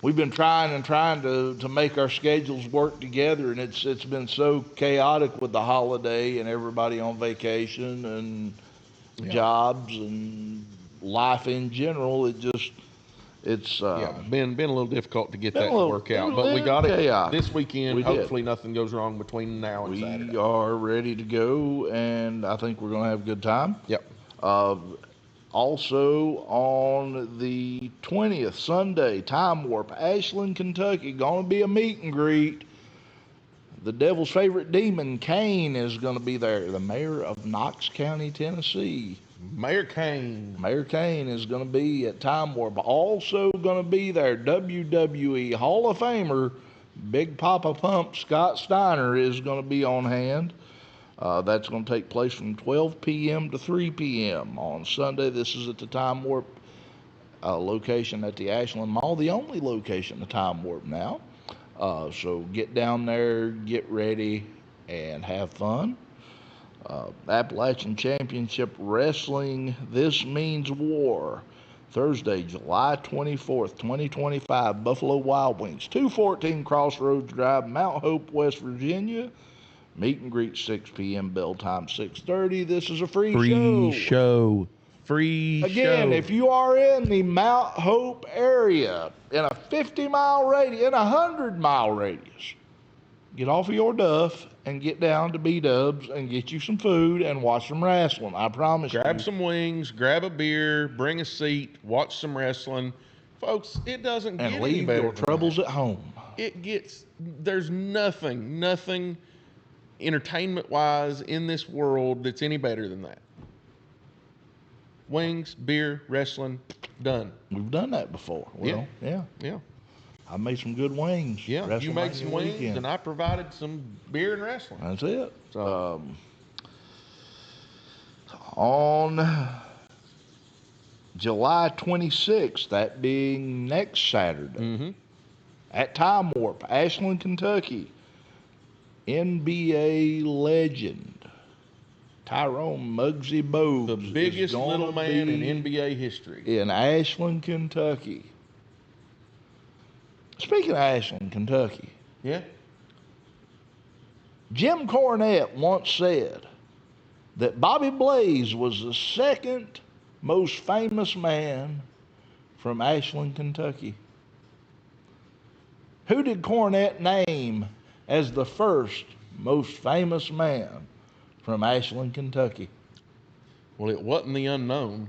We've been trying to make our schedules work together, and it's been so chaotic with the holiday and everybody on vacation and jobs and life in general. It's
been a little difficult to get that to work out,
been a
but we
little
got it
chaotic.
this weekend.
We did.
Hopefully nothing goes wrong between now and Saturday.
We are ready to go, and I think we're going to have a good time.
Yep.
Also on the 20th, Sunday, Time Warp, Ashland, Kentucky, going to be a meet and greet. The Devil's favorite demon, Kane, is going to be there. The mayor of Knox County, Tennessee.
Mayor Kane.
Mayor Kane is going to be at Time Warp. Also going to be there, WWE Hall of Famer, Big Papa Pump Scott Steiner is going to be on hand. That's going to take place from 12 p.m. to 3 p.m. on Sunday. This is at the Time Warp location at the Ashland Mall, the only location at Time Warp now. So get down there, get ready, and have fun. Appalachian Championship Wrestling, This Means War, Thursday, July 24th, 2025, Buffalo Wild Wings, 214 Crossroads Drive, Mount Hope, West Virginia. Meet and greet 6 p.m. Bell time 6:30. This is a free show. Again, if you are in the Mount Hope area, in a 50-mile radius, in a 100-mile radius, get off of your duff and get down to B-Dubs and get you some food and watch some wrestling. I promise you.
Grab some wings, grab a beer, bring a seat, watch some wrestling. Folks, it doesn't get
And
any
leave
better
your
than
troubles
that.
at home.
There's nothing entertainment-wise in this world that's any better than that. Wings, beer, wrestling, done.
We've done that before. Well, yeah. I made some good wings.
Yeah, you made some
WrestleMania
wings,
weekend.
and I provided some beer and wrestling.
That's it.
So.
On July 26th, that being next Saturday, at Time Warp, Ashland, Kentucky, NBA legend Tyrone Muggsy Bogues,
The biggest little man in NBA history.
in Ashland, Kentucky. Speaking of Ashland, Kentucky,
Yeah.
Jim Cornette once said that Bobby Blaze was the second most famous man from Ashland, Kentucky. Who did Cornette name as the first most famous man from Ashland, Kentucky?
Well, it wasn't the unknown.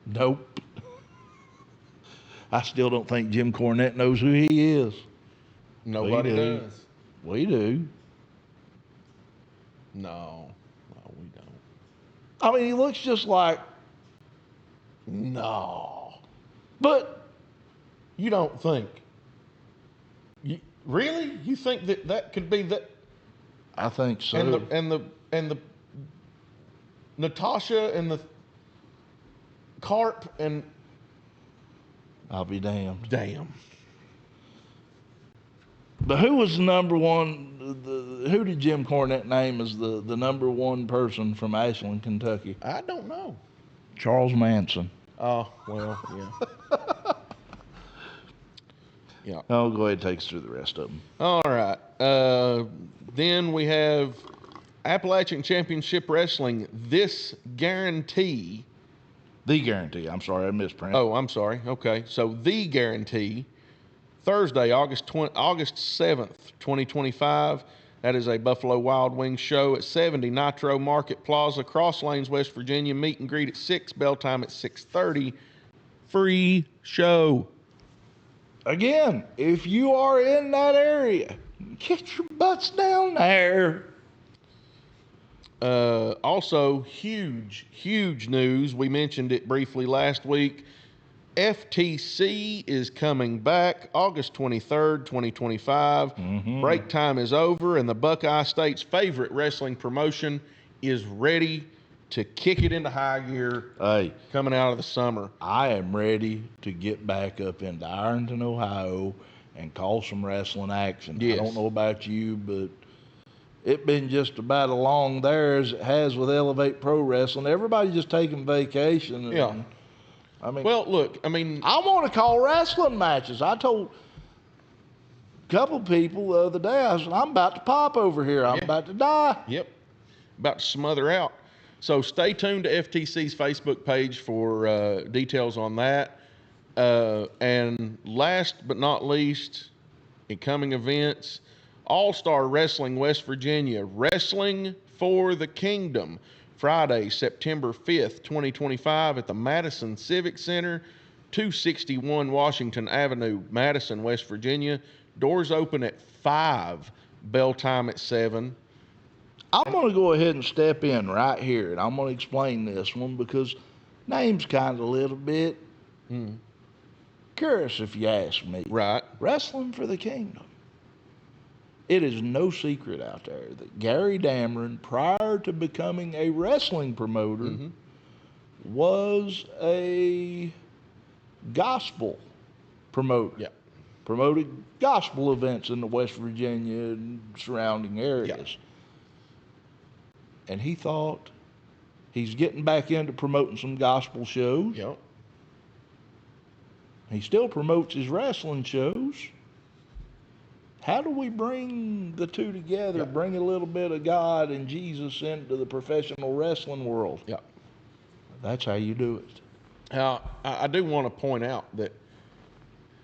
Nope. I still don't think Jim Cornette knows who he is.
Nobody
We do.
does.
We do.
No, we don't.
I mean, he looks just like,
No.
but
You don't think. Really? You think that could be that?
I think so.
And the Natasha and the Carp and
I'll be damned.
damn.
But who was the number one? Who did Jim Cornette name as the number one person from Ashland, Kentucky?
I don't know.
Charles Manson.
Oh, well, yeah. Yeah.
Oh, go ahead and take us through the rest of them.
All right. Then we have Appalachian Championship Wrestling. This guarantee.
The guarantee. I'm sorry, I mispronounced.
Oh, I'm sorry. Okay. So the guarantee. Thursday, August 7th, 2025. That is a Buffalo Wild Wings show at 70 Nitro Market Plaza, Cross Lanes, West Virginia. Meet and greet at 6, bell time at 6:30. Free show.
Again, if you are in that area, get your butts down there.
Also, huge news. We mentioned it briefly last week. FTC is coming back August 23rd, 2025. Break time is over, and the Buckeye State's favorite wrestling promotion is ready to kick it into high gear coming out of the summer.
I am ready to get back up into Ironton, Ohio, and call some wrestling action.
Yes.
I don't know about you, but it's been just about as long there as it has with Elevate Pro Wrestling. Everybody's just taking vacation. And,
Yeah.
I mean,
Well, look, I mean,
I want to call wrestling matches. I told a couple people the other day, I said, I'm about to pop over here. I'm about to die.
Yep. About to smother out. So stay tuned to FTC's Facebook page for details on that. And last but not least, in coming events, All-Star Wrestling West Virginia, Wrestling for the Kingdom, Friday, September 5th, 2025 at the Madison Civic Center, 261 Washington Avenue, Madison, West Virginia. Doors open at 5, bell time at 7.
I'm going to go ahead and step in right here, and I'm going to explain this one because name's kind of a little bit curious if you ask me.
Right.
Wrestling for the Kingdom. It is no secret out there that Gary Dameron, prior to becoming a wrestling promoter, was a gospel promoter.
Yeah.
Promoted gospel events in the West Virginia and surrounding areas.
Yeah.
And he thought he's getting back into promoting some gospel shows.
Yep.
He still promotes his wrestling shows. How do we bring the two together, bring a little bit of God and Jesus into the professional wrestling world?
Yeah.
That's how you do it.
Now, I do want to point out that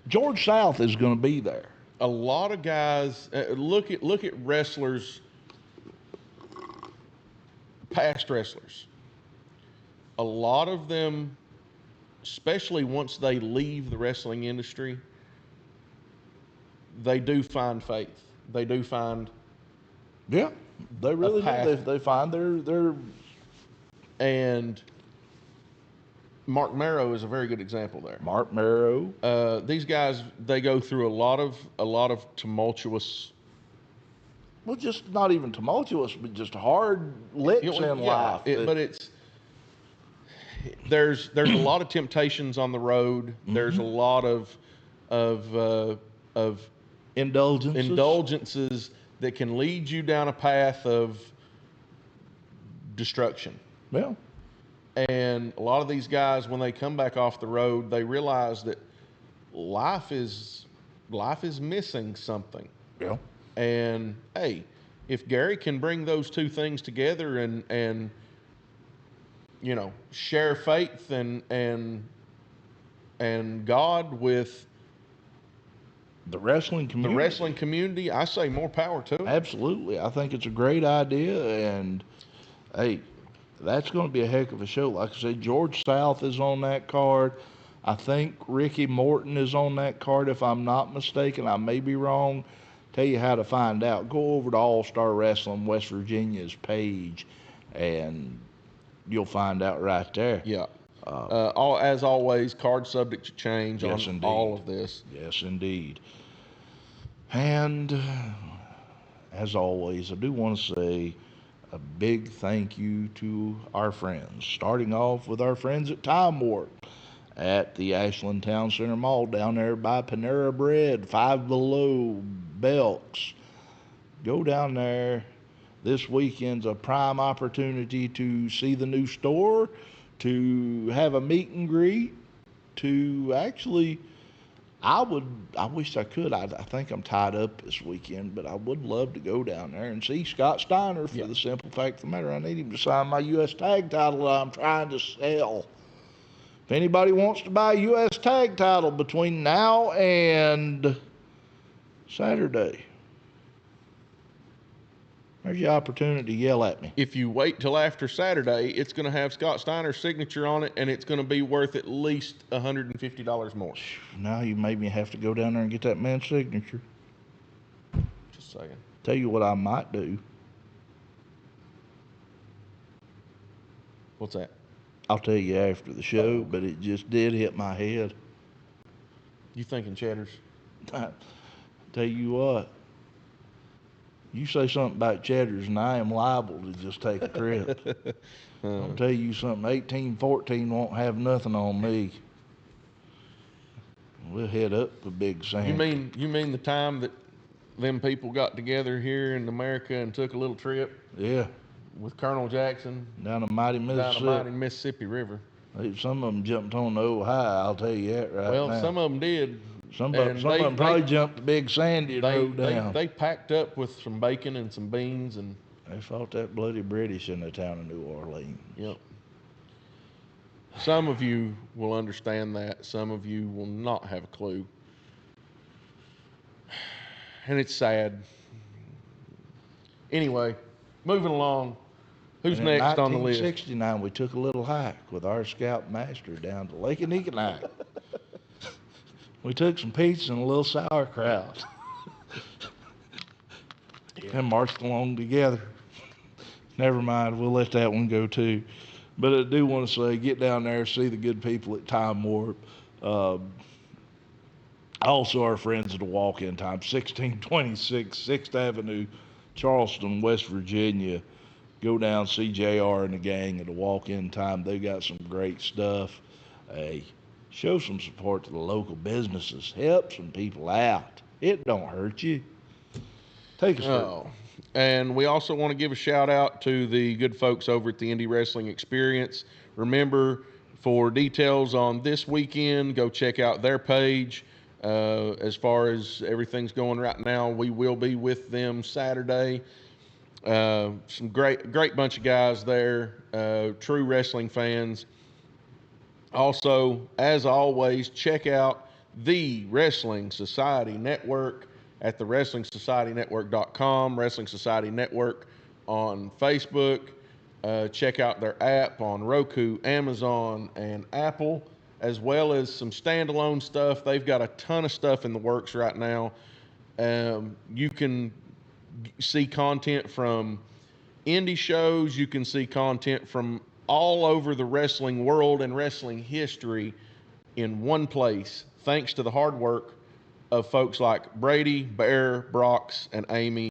George South is going to be there.
a lot of guys look at wrestlers, past wrestlers. A lot of them, especially once they leave the wrestling industry, they do find faith. They do find
Yeah, they really
path.
do. They find their
and Mark Marrow is a very good example there.
Mark Marrow.
These guys, they go through a lot of tumultuous.
Well, just not even tumultuous, but just hard licks in life.
But there's a lot of temptations on the road. There's a lot of indulgences that can lead you down a path of destruction.
Yeah.
And a lot of these guys, when they come back off the road, they realize that life is missing something.
Yeah.
And hey, if Gary can bring those two things together and you know, share faith and God with
The wrestling community.
I say more power to him.
Absolutely. I think it's a great idea. And, hey, that's going to be a heck of a show. Like I said, George South is on that card. I think Ricky Morton is on that card, if I'm not mistaken. I may be wrong. Tell you how to find out. Go over to All-Star Wrestling West Virginia's page, and you'll find out right there.
Yeah. As always, card subject to change
Yes,
on
indeed.
all of this.
Yes, indeed. And as always, I do want to say a big thank you to our friends, starting off with our friends at Time Warp at the Ashland Town Center Mall down there by Panera Bread, Five Below, Belks. Go down there. This weekend's a prime opportunity to see the new store, to have a meet and greet, to actually I wish I could. I think I'm tied up this weekend, but I would love to go down there and see Scott Steiner for the simple fact of the matter. I need him to sign my U.S. tag title that I'm trying to sell. If anybody wants to buy a U.S. tag title between now and Saturday, there's your opportunity to yell at me.
If you wait till after Saturday, it's going to have Scott Steiner's signature on it, and it's going to be worth at least $150 more.
Now you made me have to go down there and get that man's signature.
Just saying.
Tell you what I might do.
What's that?
I'll tell you after the show, but it just did hit my head.
You thinking Cheddar's?
Tell you what. You say something about Cheddar's and I am liable to just take a trip. I'll tell you something, 1814 won't have nothing on me. We'll head up to Big Sam.
You mean the time that them people got together here in America and took a little trip?
Yeah.
With Colonel Jackson?
Down the mighty Mississippi.
Down the mighty Mississippi River.
Some of them jumped on the old high, I'll tell you that right now.
Well, some of them did.
Some of them probably jumped the Big Sandy and rode down.
They packed up with some bacon and some beans and...
They fought that bloody British in the town of New Orleans.
Yep. Some of you will understand that. Some of you will not have a clue. And it's sad. Anyway, moving along. Who's next on the list?
In 1969, we took a little hike with our scout master down to Lake Anikanite. We took some pizza and a little sauerkraut and marched along together. Never mind, we'll let that one go too. But I do want to say, get down there, see the good people at Time Warp. Also our friends at the Walk-In Time, 1626 6th Avenue, Charleston, West Virginia. Go down, see JR and the gang at the Walk-In Time. They got some great stuff. Hey, show some support to the local businesses. Help some people out. It don't hurt you. Take a step.
Oh. And we also want to give a shout out to the good folks over at the Indy Wrestling Experience. Remember, for details on this weekend, go check out their page. As far as everything's going right now, we will be with them Saturday. Some great bunch of guys there, true wrestling fans. Also, as always, check out the Wrestling Society Network at the WrestlingSocietyNetwork.com, Wrestling Society Network on Facebook. Check out their app on Roku, Amazon, and Apple, as well as some standalone stuff. They've got a ton of stuff in the works right now. You can see content from indie shows. You can see content from all over the wrestling world and wrestling history in one place, thanks to the hard work of folks like Brady, Bear, Brox, and Amy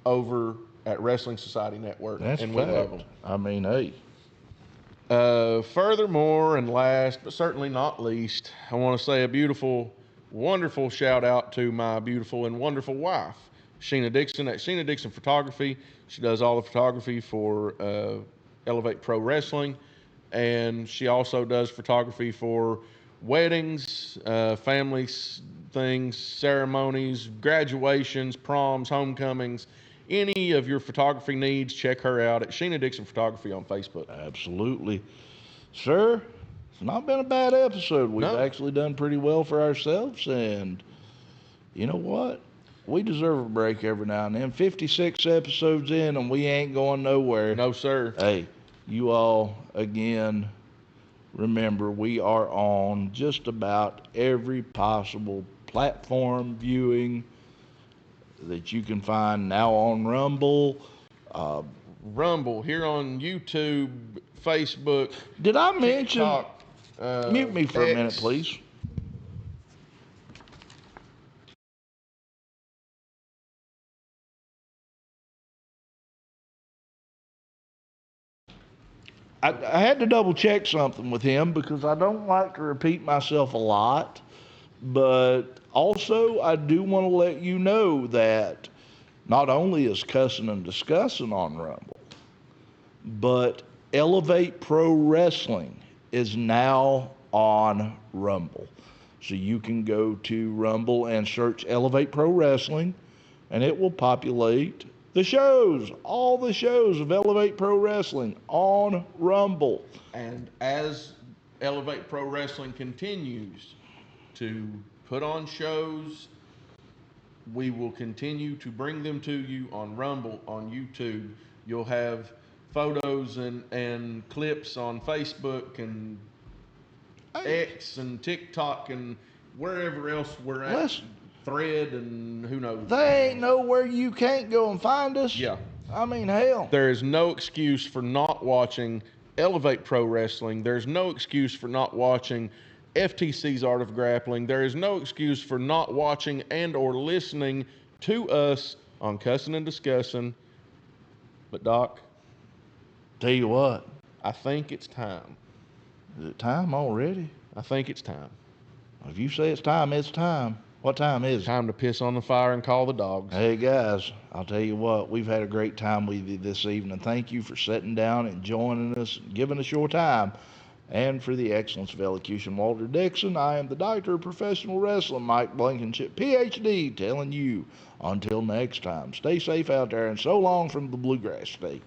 over at Wrestling Society Network.
That's
and we love them.
I mean, hey.
Furthermore, and last, but certainly not least, I want to say a beautiful, wonderful shout out to my beautiful and wonderful wife, Sheena Dixon at Sheena Dixon Photography. She does all the photography for Elevate Pro Wrestling, and she also does photography for weddings, family things, ceremonies, graduations, proms, homecomings. Any of your photography needs, check her out at Sheena Dixon Photography on Facebook.
Absolutely. Sir, it's not been a bad episode. We've actually done pretty well for ourselves, and you know what? We deserve a break every now and then. 56 episodes in, and we ain't going nowhere.
No, sir.
Hey, you all, again, remember, we are on just about every possible platform viewing that you can find now on Rumble.
Rumble, here on YouTube, Facebook.
Did I mention?
TikTok,
mute me for a minute,
X.
please. I had to double check something with him because I don't like to repeat myself a lot. But also, I do want to let you know that not only is Cussin and Discussin on Rumble, but Elevate Pro Wrestling is now on Rumble. So you can go to Rumble and search Elevate Pro Wrestling, and it will populate the shows, all the shows of Elevate Pro Wrestling on Rumble.
And as Elevate Pro Wrestling continues to put on shows, we will continue to bring them to you on Rumble, on YouTube. You'll have photos and clips on Facebook and X and TikTok and wherever else we're at.
Listen.
Thread and who knows.
There ain't nowhere you can't go and find us.
Yeah.
I mean, hell.
There is no excuse for not watching Elevate Pro Wrestling. There's no excuse for not watching FTC's Art of Grappling. There is no excuse for not watching and or listening to us on Cussin and Discussin. But Doc,
Tell you what,
I think it's time.
is it time already?
I think it's time.
If you say it's time, it's time. What time is it?
Time to piss on the fire and call the dogs.
Hey guys, I'll tell you what, we've had a great time with you this evening. Thank you for sitting down and joining us and giving us your time. And for the excellence of elocution, Walter Dixon, I am the Doctor of Professional Wrestling, Mike Blankenship, PhD, telling you, until next time, stay safe out there and so long from the Bluegrass State.